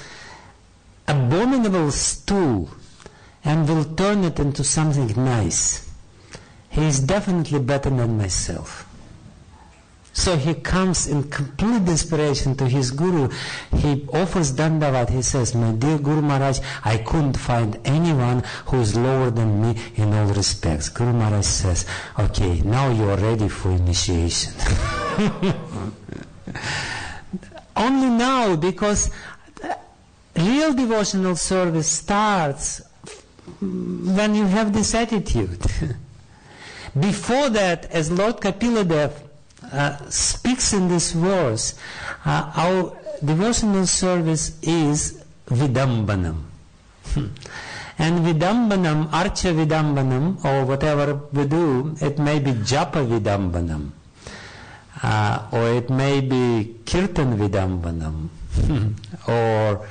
abominable stool and will turn it into something nice. He is definitely better than myself. So he comes in complete desperation to his guru. He offers dandavat. He says, my dear Guru Maharaj, I couldn't find anyone who is lower than me in all respects. Guru Maharaj says, okay, now you are ready for initiation. Only now, because real devotional service starts when you have this attitude. Before that, as Lord Kapila speaks in this verse, our devotional service is vidambanam. And vidambanam, archa vidambanam, or whatever we do, it may be japa vidambanam, or it may be kirtan vidambanam, or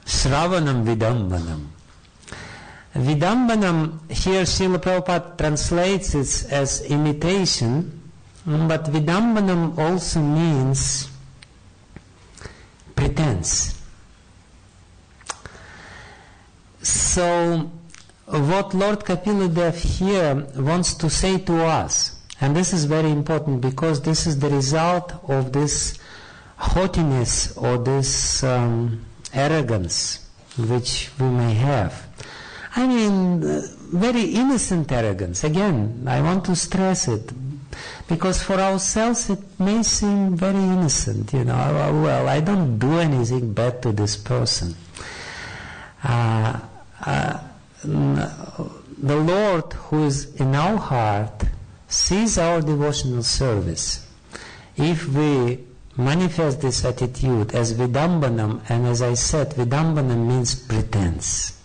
shravanam vidambanam. Vidambanam, here Srila Prabhupada translates it as imitation, but vidambanam also means pretense. So what Lord Kapila here wants to say to us, and this is very important because this is the result of this haughtiness or this arrogance which we may have. I mean, very innocent arrogance. Again, I want to stress it, because for ourselves it may seem very innocent, well, I don't do anything bad to this person. The Lord who is in our heart sees our devotional service. If we manifest this attitude as vidambanam, and as I said, vidambanam means pretense.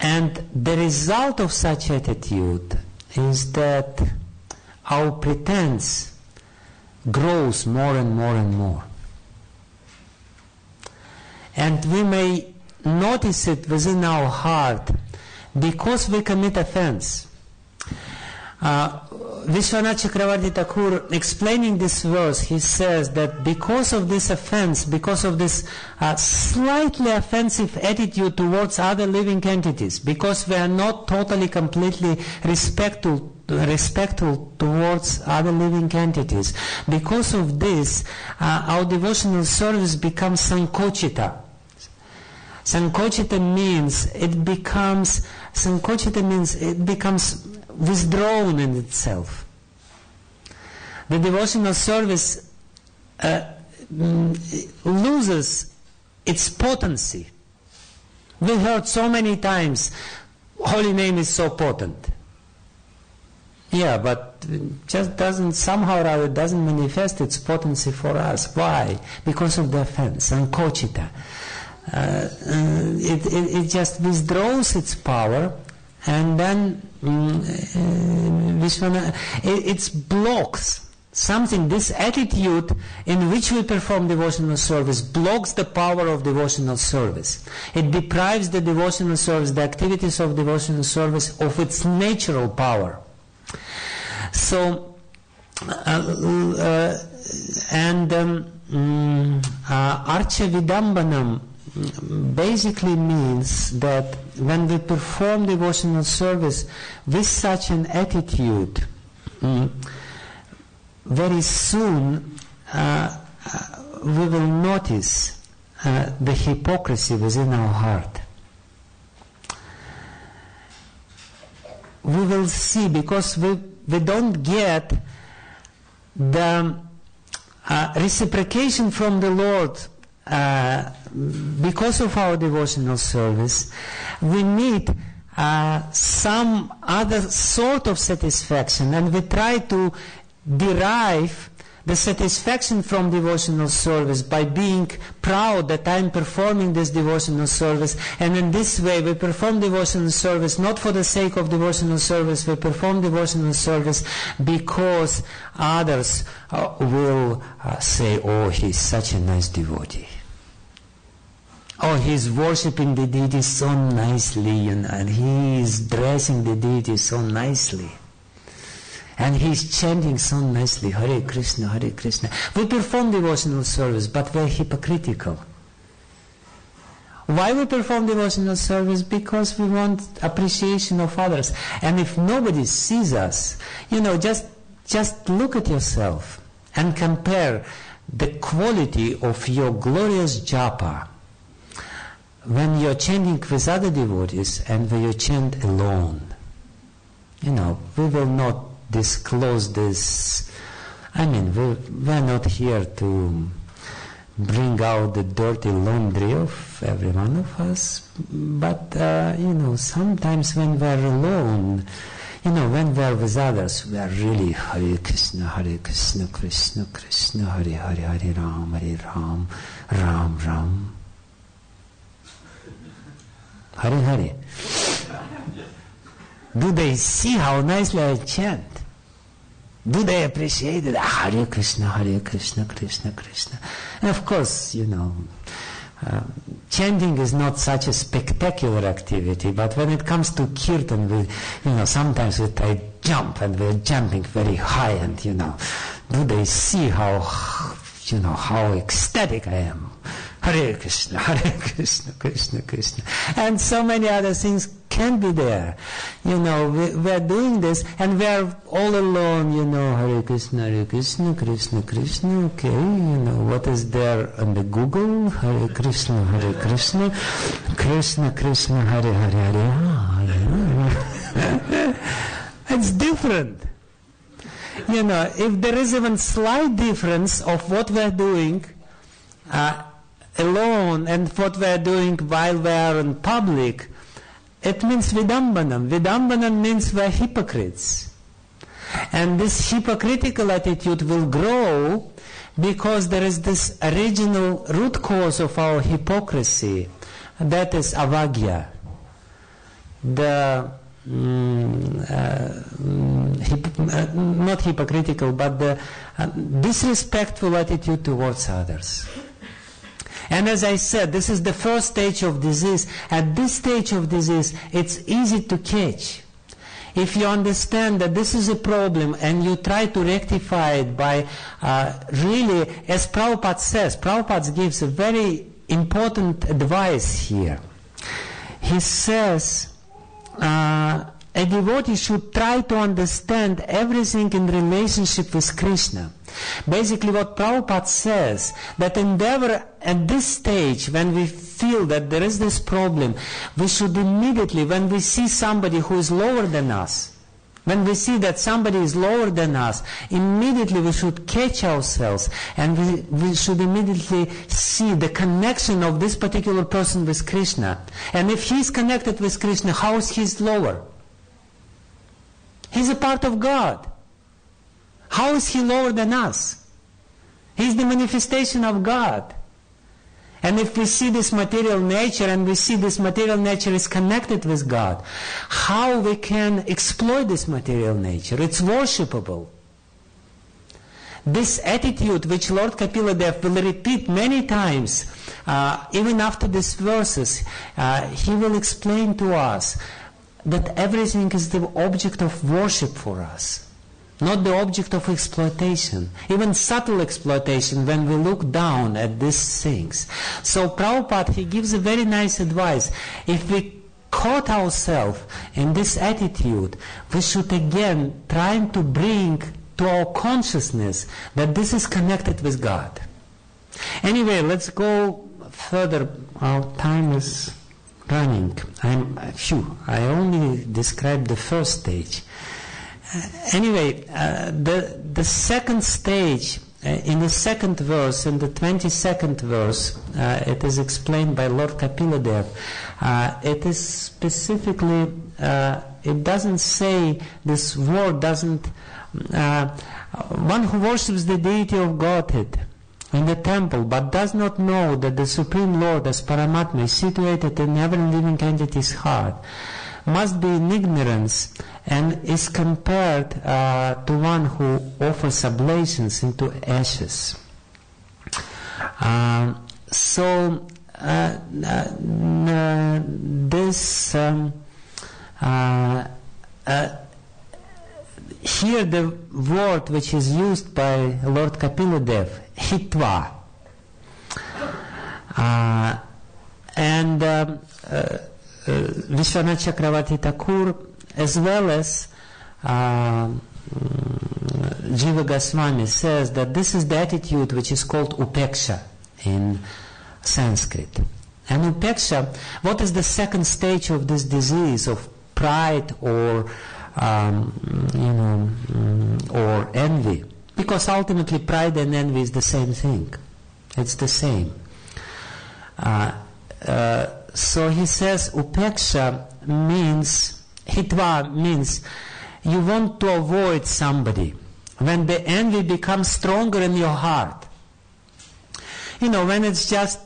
And the result of such attitude is that our pretense grows more and more and more. And we may notice it within our heart because we commit offense. Vishwanath Chakravarti Thakur, explaining this verse, he says that because of this offense, because of this slightly offensive attitude towards other living entities, because we are not totally, completely respectful towards other living entities, because of this, our devotional service becomes sankochita. Sankochita means it becomes withdrawn in itself. The devotional service loses its potency. We heard so many times, holy name is so potent. Yeah, but just somehow or other doesn't manifest its potency for us. Why? Because of the offense, sankochita. it just withdraws its power, and then it blocks something. This attitude in which we perform devotional service blocks the power of devotional service. It deprives the devotional service, the activities of devotional service, of its natural power. So, Archa Vidambanam basically means that when we perform devotional service with such an attitude, very soon we will notice the hypocrisy within our heart. We will see, because we don't get the reciprocation from the Lord because of our devotional service. We need some other sort of satisfaction, and we try to derive the satisfaction from devotional service by being proud that I am performing this devotional service, and in this way we perform devotional service not for the sake of devotional service, we perform devotional service because others will say, oh, he's such a nice devotee. Oh, he's worshipping the deity so nicely, and he is dressing the deity so nicely. And he's chanting so nicely, Hare Krishna, Hare Krishna. We perform devotional service, but we're hypocritical. Why we perform devotional service? Because we want appreciation of others. And if nobody sees us, just look at yourself and compare the quality of your glorious japa when you're chanting with other devotees and when you chant alone. We will not disclose this. We're not here to bring out the dirty laundry of every one of us, but sometimes when we're alone, when we're with others, we are really Hare Krishna, Krishna Krishna, Hare Hare, Hare Ram, Ram Ram, Hare Hare. Do they see how nicely I chant? Do they appreciate it? Hare Krishna, Krishna Krishna. And of course, chanting is not such a spectacular activity, but when it comes to kirtan, sometimes I jump, and we're jumping very high, and do they see how ecstatic I am? Hare Krishna, Krishna Krishna. And so many other things can be there. We're doing this, and we're all alone, Hare Krishna, Krishna Krishna. Okay, what is there on the Google? Hare Krishna, Krishna Krishna, Hare Hare, Hare. It's different. If there is even slight difference of what we're doing alone and what we're doing while we're in public, it means vidambanam. Vidambanam means we're hypocrites. And this hypocritical attitude will grow because there is this original root cause of our hypocrisy, that is avagya. Not hypocritical, but the disrespectful attitude towards others. And as I said, this is the first stage of disease. At this stage of disease, it's easy to catch. If you understand that this is a problem and you try to rectify it by really, as Prabhupada says, Prabhupada gives a very important advice here. He says, a devotee should try to understand everything in relationship with Krishna. Basically what Prabhupada says, that endeavor at this stage, when we feel that there is this problem, we should immediately, when we see somebody who is lower than us, when we see that somebody is lower than us, immediately we should catch ourselves, and we should immediately see the connection of this particular person with Krishna. And if he is connected with Krishna, how is he lower? He's a part of God. How is he lower than us? He's the manifestation of God. And if we see this material nature, and we see this material nature is connected with God, how we can exploit this material nature? It's worshipable. This attitude, which Lord Kapila Dev will repeat many times, even after these verses, he will explain to us that everything is the object of worship for us, not the object of exploitation, even subtle exploitation when we look down at these things. So Prabhupada, he gives a very nice advice. If we caught ourselves in this attitude, we should again try to bring to our consciousness that this is connected with God. Anyway, let's go further. Our time is running. I only described the first stage. Anyway, the second stage, in the second verse, in the 22nd verse, it is explained by Lord Kapila Dev. It is specifically, it doesn't say, this word doesn't, one who worships the deity of Godhead in the temple, but does not know that the Supreme Lord as Paramatma is situated in every living entity's heart, must be in ignorance and is compared to one who offers oblations into ashes. Here the word which is used by Lord Kapila Dev, hitva, and Vishwanath Chakravarti Thakur, as well as Jiva Goswami, says that this is the attitude which is called upeksha in Sanskrit. And upeksha, what is the second stage of this disease of pride or or envy? Because ultimately pride and envy is the same thing. It's the same. So he says upeksha means, hitva means you want to avoid somebody. When the envy becomes stronger in your heart, when it's just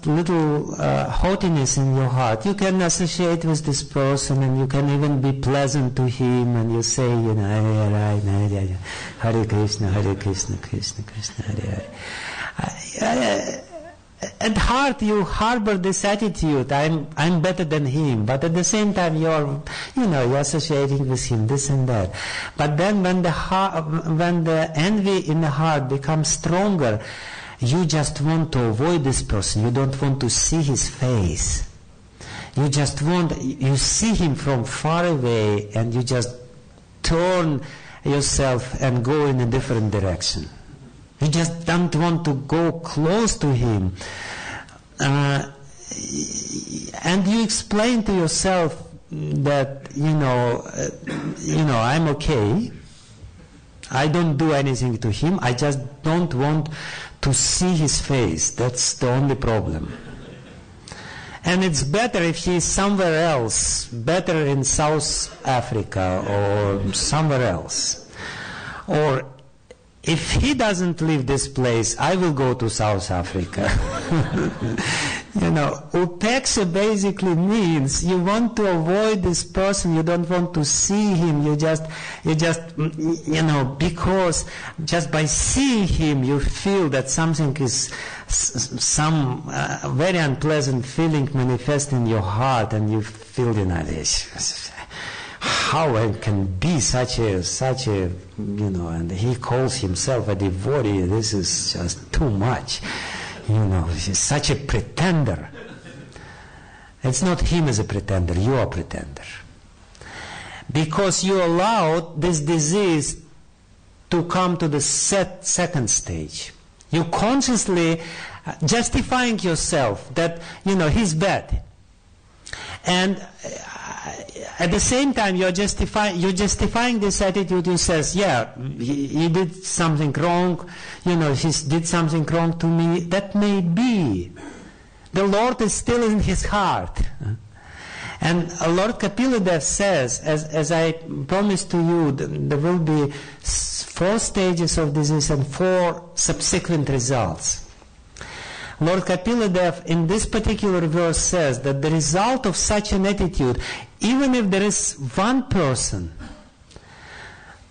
little haughtiness in your heart, you can associate with this person and you can even be pleasant to him, and you say, Hare Krishna, Krishna Krishna, Hare Hare. At heart you harbor this attitude, I'm better than him, but at the same time you're associating with him, this and that. But then when the envy in the heart becomes stronger, you just want to avoid this person. You don't want to see his face. You see him from far away, and you just turn yourself and go in a different direction. You just don't want to go close to him. And you explain to yourself that, I'm okay. I don't do anything to him. I just don't want to see his face. That's the only problem. And it's better if he is somewhere else, better in South Africa or somewhere else. Or if he doesn't leave this place, I will go to South Africa. Upeksha basically means you want to avoid this person, you don't want to see him, because just by seeing him you feel that something is, some very unpleasant feeling manifest in your heart, and you feel, how I can be such a, and he calls himself a devotee, this is just too much. He's such a pretender. It's not him as a pretender, you are a pretender. Because you allowed this disease to come to the second stage. You consciously justifying yourself that, he's bad. And at the same time, you're justifying this attitude. You says, he did something wrong. He did something wrong to me. That may be. The Lord is still in his heart. And Lord Kapila says, as I promised to you, there will be 4 stages of disease and 4 subsequent results. Lord Kapila in this particular verse says that the result of such an attitude, even if there is one person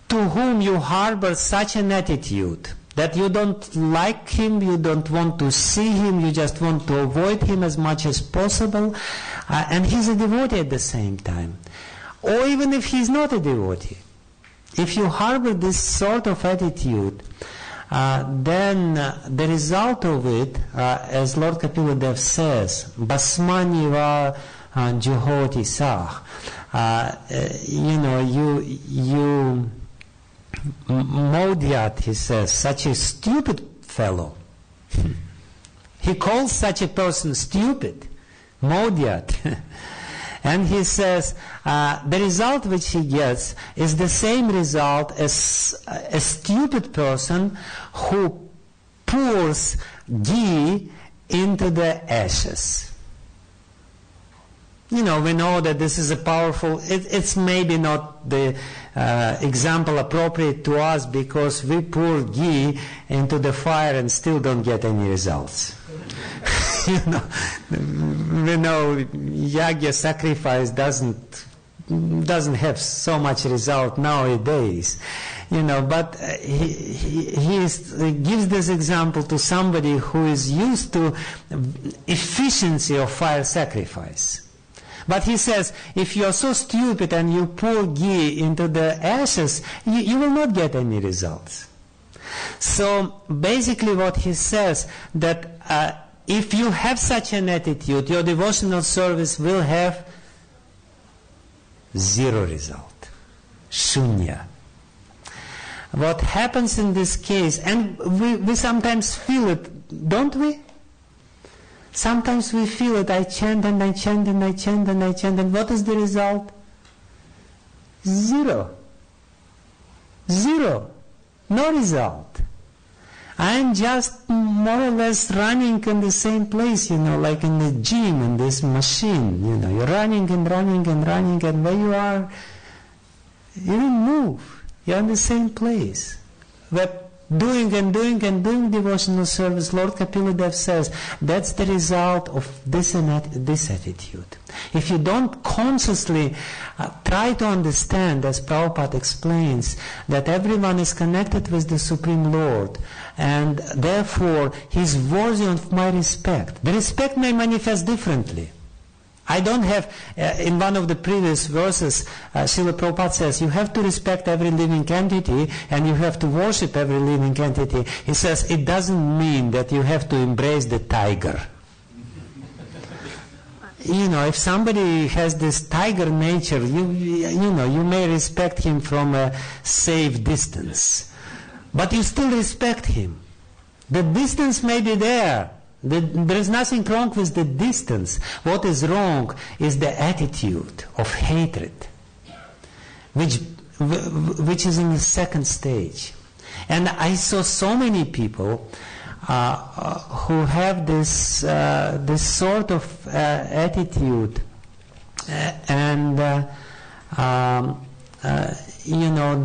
to whom you harbor such an attitude, that you don't like him, you don't want to see him, you just want to avoid him as much as possible, and he's a devotee at the same time. Or even if he's not a devotee, if you harbor this sort of attitude, then the result of it, as Lord Kapila says, basmani va juhoti sah, you Maudyat, he says, such a stupid fellow. He calls such a person stupid, Maudyat. And he says the result which he gets is the same result as a stupid person who pours ghee into the ashes. We know that this is a powerful, it's maybe not the example appropriate to us because we pour ghee into the fire and still don't get any results. We know yagya sacrifice doesn't have so much result nowadays. But he gives this example to somebody who is used to efficiency of fire sacrifice. But he says, if you are so stupid and you pour ghee into the ashes, you will not get any results. So basically what he says, that if you have such an attitude, your devotional service will have 0 result. Shunya. What happens in this case, and we sometimes feel it, don't we? Sometimes we feel it, I chant and I chant and I chant and I chant, and what is the result? 0. 0. No result. I'm just more or less running in the same place, like in the gym, in this machine, you're running and running and running, and where you are, you don't move. You're in the same place. But doing and doing and doing devotional service, Lord Kapila says, that's the result of this attitude. If you don't consciously try to understand, as Prabhupada explains, that everyone is connected with the Supreme Lord, and therefore he is worthy of my respect. The respect may manifest differently. I don't have, in one of the previous verses, Srila Prabhupada says, you have to respect every living entity and you have to worship every living entity. He says, it doesn't mean that you have to embrace the tiger. If somebody has this tiger nature, you may respect him from a safe distance. But you still respect him. The distance may be there. There is nothing wrong with the distance. What is wrong is the attitude of hatred, which is in the second stage. And I saw so many people who have this sort of attitude, and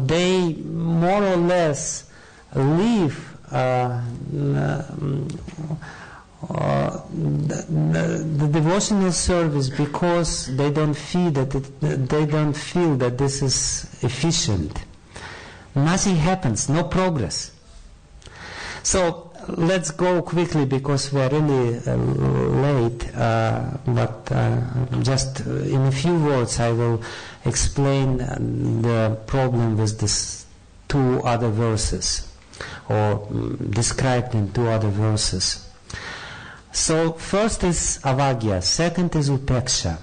they more or less leave the devotional service because they don't feel that this is efficient. Nothing happens, no progress. So let's go quickly because we're really late. But just in a few words, I will explain the problem with these 2 other verses, or described in 2 other verses. So first is avagya, second is upeksha.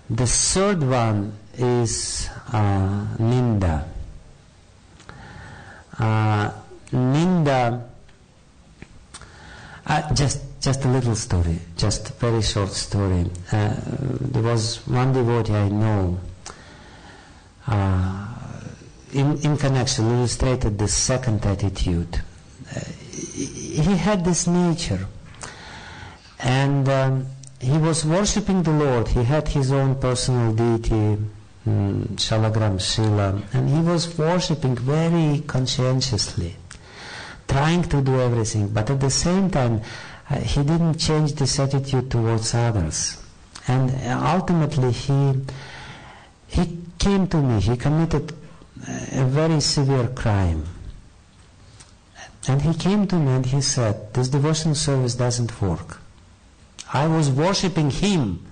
The third one is ninda. Ninda, just a little story, just a very short story. There was one devotee I know, in connection, illustrated this second attitude. He had this nature. And he was worshipping the Lord. He had his own personal deity, Shalagram Shila, and he was worshipping very conscientiously, trying to do everything, but at the same time he didn't change this attitude towards others. And ultimately he came to me. He committed a very severe crime. And he came to me and he said, this devotional service doesn't work. I was worshipping him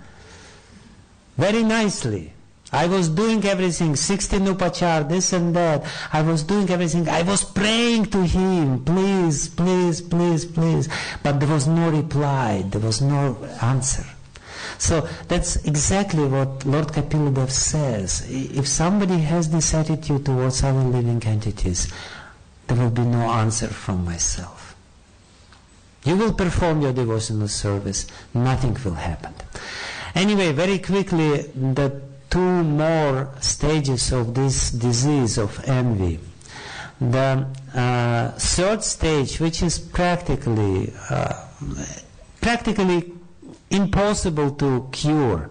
very nicely. I was doing everything, 16 upachar, this and that. I was doing everything. I was praying to him, please, please, please, please. But there was no reply. There was no answer. So that's exactly what Lord Kapila says. If somebody has this attitude towards other living entities, there will be no answer from myself. You will perform your devotional service, nothing will happen. Anyway, very quickly, the two more stages of this disease of envy. The third stage, which is practically impossible to cure,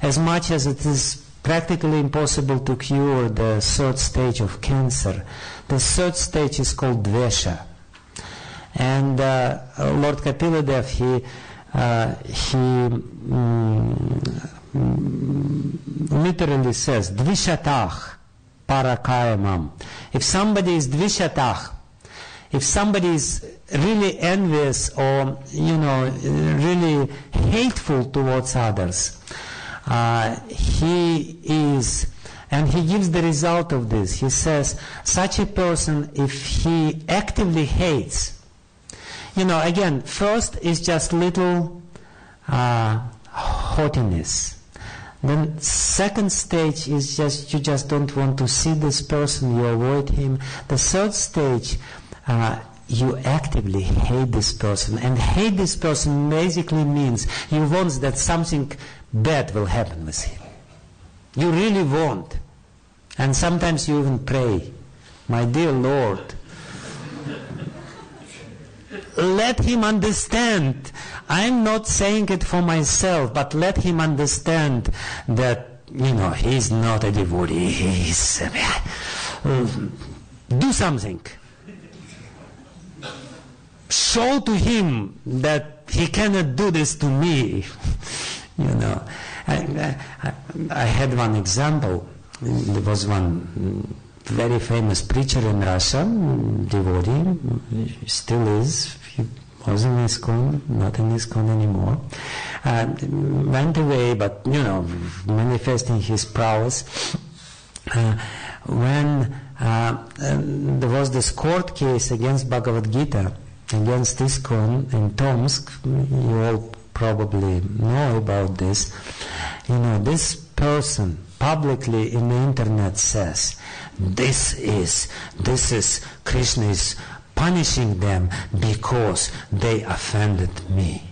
as much as it is practically impossible to cure the third stage of cancer. The third stage is called Dvesha. And Lord Kapila, literally says, Dvishatach parakayamam. If somebody is Dvishatach, if somebody is really envious or, really hateful towards others, he is, and he gives the result of this. He says, such a person, if he actively hates, again, first is just little haughtiness. Then second stage is just, you just don't want to see this person, you avoid him. The third stage, you actively hate this person. And hate this person basically means you want that something bad will happen with him. You really want. And sometimes you even pray, my dear Lord, let him understand. I'm not saying it for myself, but let him understand that, he's not a devotee. He's... do something. Show to him that he cannot do this to me. I had one example. There was one very famous preacher in Russia, devotee, still is. He was in ISKCON, not in ISKCON anymore. Went away, but manifesting his prowess. When there was this court case against Bhagavad Gita, against ISKCON in Tomsk, you all probably know about this. This person publicly in the internet says, this is Krishna is punishing them because they offended me.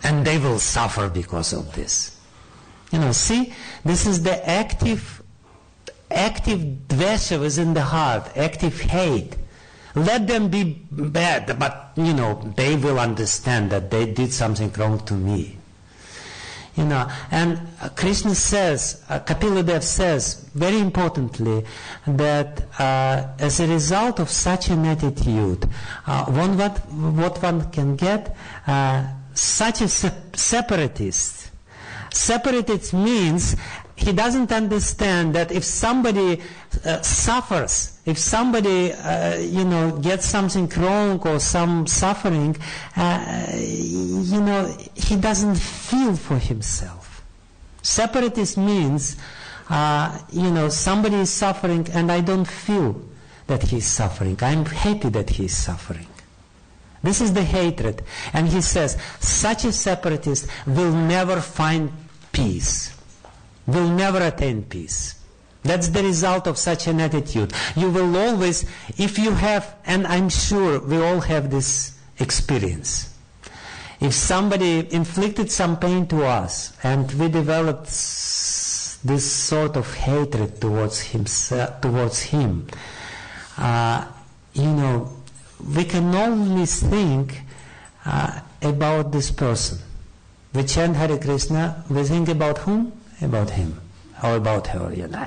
And they will suffer because of this. See, this is the active dvesha within the heart, active hate. Let them be bad, but they will understand that they did something wrong to me. And Krishna says, Kapila Dev says, very importantly, that as a result of such an attitude, what one can get, such a separatist. Separatist means he doesn't understand that if somebody suffers, if somebody gets something wrong or some suffering, he doesn't feel for himself. Separatist means somebody is suffering and I don't feel that he's suffering. I'm happy that he's suffering. This is the hatred. And he says, such a separatist will never find peace, will never attain peace. That's the result of such an attitude. You will always, if you have, and I'm sure we all have this experience, if somebody inflicted some pain to us and we developed this sort of hatred towards him, we can only think about this person. We chant Hare Krishna, we think about whom? About him. Or about her, you know.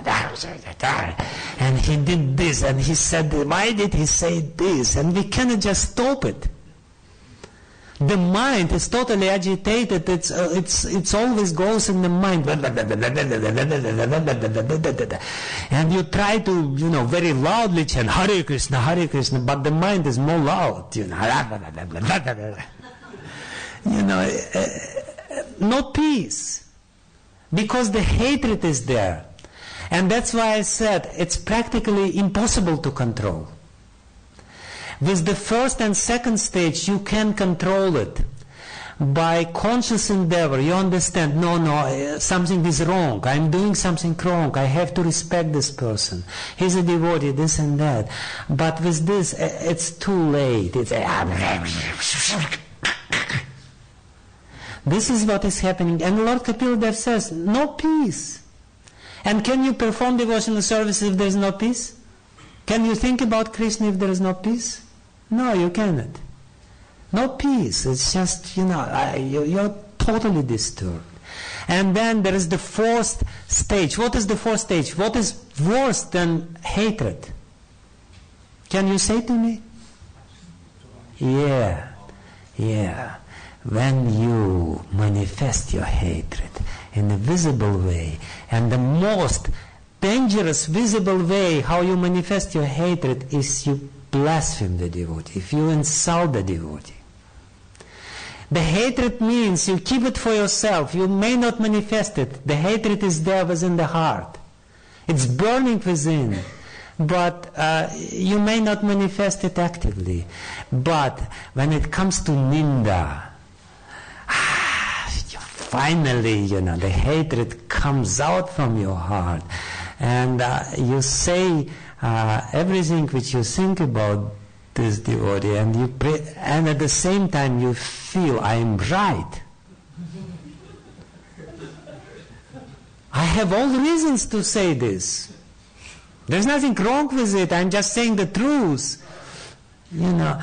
And he did this, and he said, why did he say this? And we cannot just stop it. The mind is totally agitated. It's always goes in the mind. And you try to, you know, very loudly chant Hare Krishna, but the mind is more loud, you know. You know, no peace. Because the hatred is there. And that's why I said it's practically impossible to control. With the first and second stage, you can control it. By conscious endeavor, you understand, no, something is wrong. I'm doing something wrong. I have to respect this person. He's a devotee, this and that. But with this, it's too late. This is what is happening. And Lord Kapila says, no peace. And can you perform devotional service if there is no peace? Can you think about Krishna if there is no peace? No, you cannot. No peace. It's just, you know, you're totally disturbed. And then there is the fourth stage. What is the fourth stage? What is worse than hatred? Can you say to me? Yeah. When you manifest your hatred in a visible way, and the most dangerous visible way how you manifest your hatred is you blaspheme the devotee, if you insult the devotee. The hatred means you keep it for yourself, you may not manifest it. The hatred is there within the heart. It's burning within, but you may not manifest it actively. But when it comes to ninda, finally, you know, the hatred comes out from your heart, and you say everything which you think about this devotee, and you pray, and at the same time you feel I am right. I have all reasons to say this. There's nothing wrong with it. I'm just saying the truth. You know,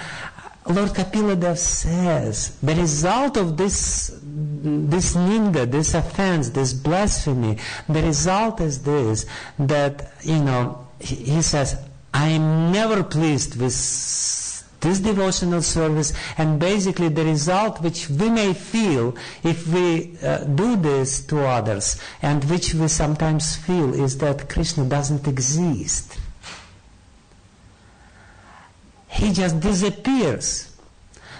Lord Kapila says the result of this ninda, this offense, this blasphemy, the result is this, that, you know, he says, I am never pleased with this devotional service, and basically the result which we may feel if we do this to others, and which we sometimes feel, is that Krishna doesn't exist. He just disappears.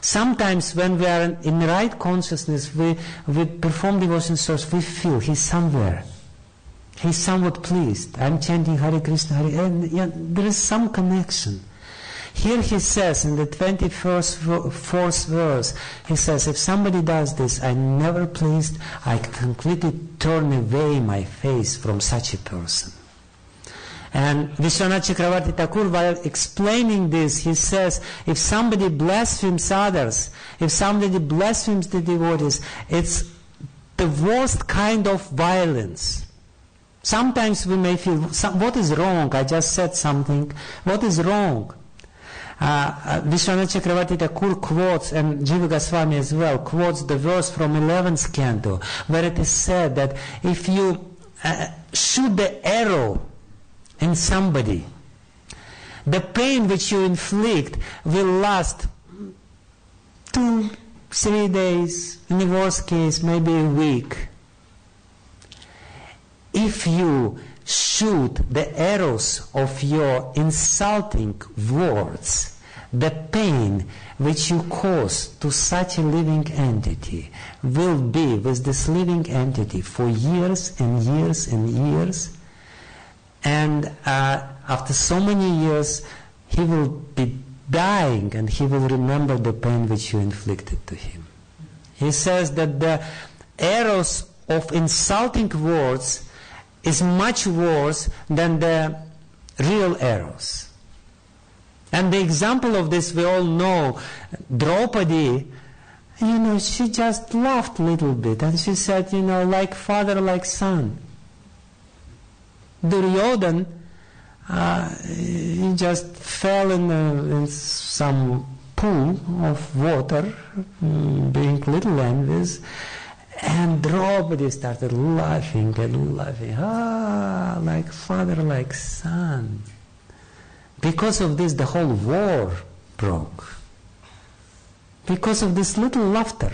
Sometimes when we are in the right consciousness, we perform devotional service, we feel he's somewhere. He's somewhat pleased. I'm chanting Hare Krishna, and there is some connection. Here he says in the 24th verse, he says, if somebody does this, I'm never pleased, I completely turn away my face from such a person. And Vishwanath Chakravarti Thakur, while explaining this, he says, if somebody blasphemes others, if somebody blasphemes the devotees, it's the worst kind of violence. Sometimes we may feel, what is wrong? I just said something. What is wrong? Vishwanath Chakravarti Thakur quotes, and Jiva Goswami as well, quotes the verse from 11th canto, where it is said that if you shoot the arrow in somebody, the pain which you inflict will last 2-3 days, in the worst case, maybe a week. If you shoot the arrows of your insulting words, the pain which you cause to such a living entity will be with this living entity for years and years and years. And after so many years, he will be dying, and he will remember the pain which you inflicted to him. He says that the arrows of insulting words is much worse than the real arrows. And the example of this we all know, Draupadi, you know, she just laughed a little bit, and she said, you know, like father, like son. Duryodhan, he just fell in some pool of water, being little envious, And Draupadi started laughing and laughing. Like father, like son. Because of this, the whole war broke. Because of this little laughter.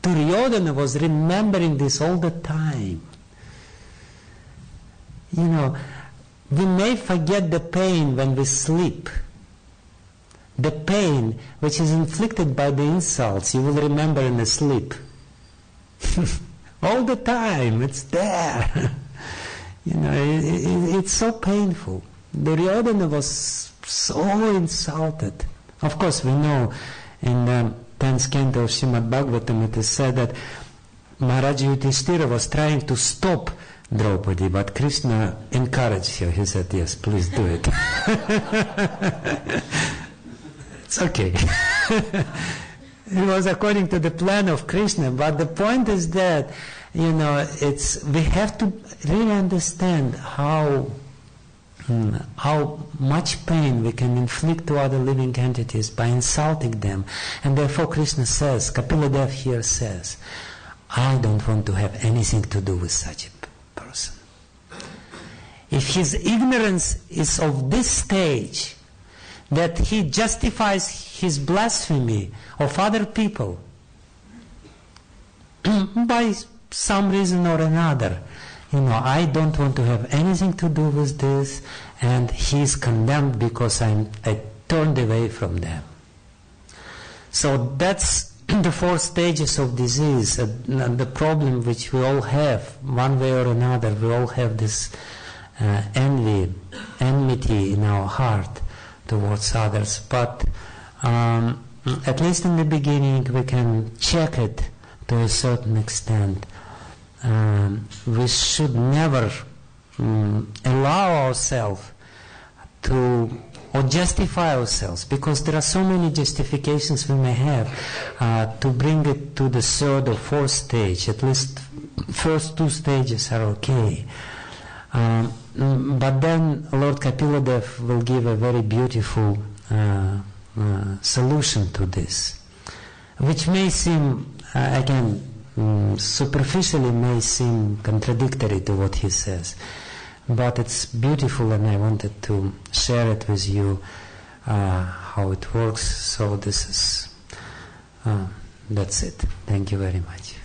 Duryodhana was remembering this all the time. You know, we may forget the pain when we sleep. The pain which is inflicted by the insults, you will remember in the sleep. All the time, it's there. You know, it's so painful. Duryodhana was so insulted. Of course, we know in the 10th canto of Srimad Bhagavatam it is said that Maharaj Yudhishthira was trying to stop Draupadi, but Krishna encouraged her. He said, yes, please do it. It's okay. It was according to the plan of Krishna, but the point is that, you know, we have to really understand how much pain we can inflict to other living entities by insulting them. And therefore Krishna says, Kapila Dev here says, I don't want to have anything to do with such a person. If his ignorance is of this stage, that he justifies his blasphemy of other people by some reason or another, you know, I don't want to have anything to do with this, and he is condemned because I turned away from them. So that's the 4 stages of disease, the problem which we all have, one way or another. We all have this enmity in our heart towards others, but at least in the beginning we can check it to a certain extent. We should never allow ourselves to, or justify ourselves, because there are so many justifications we may have to bring it to the 3rd or 4th stage. At least first 2 stages are okay. But then Lord Kapila Dev will give a very beautiful solution to this, which may seem, again, superficially may seem contradictory to what he says, but it's beautiful, and I wanted to share it with you, how it works. So this is, that's it. Thank you very much.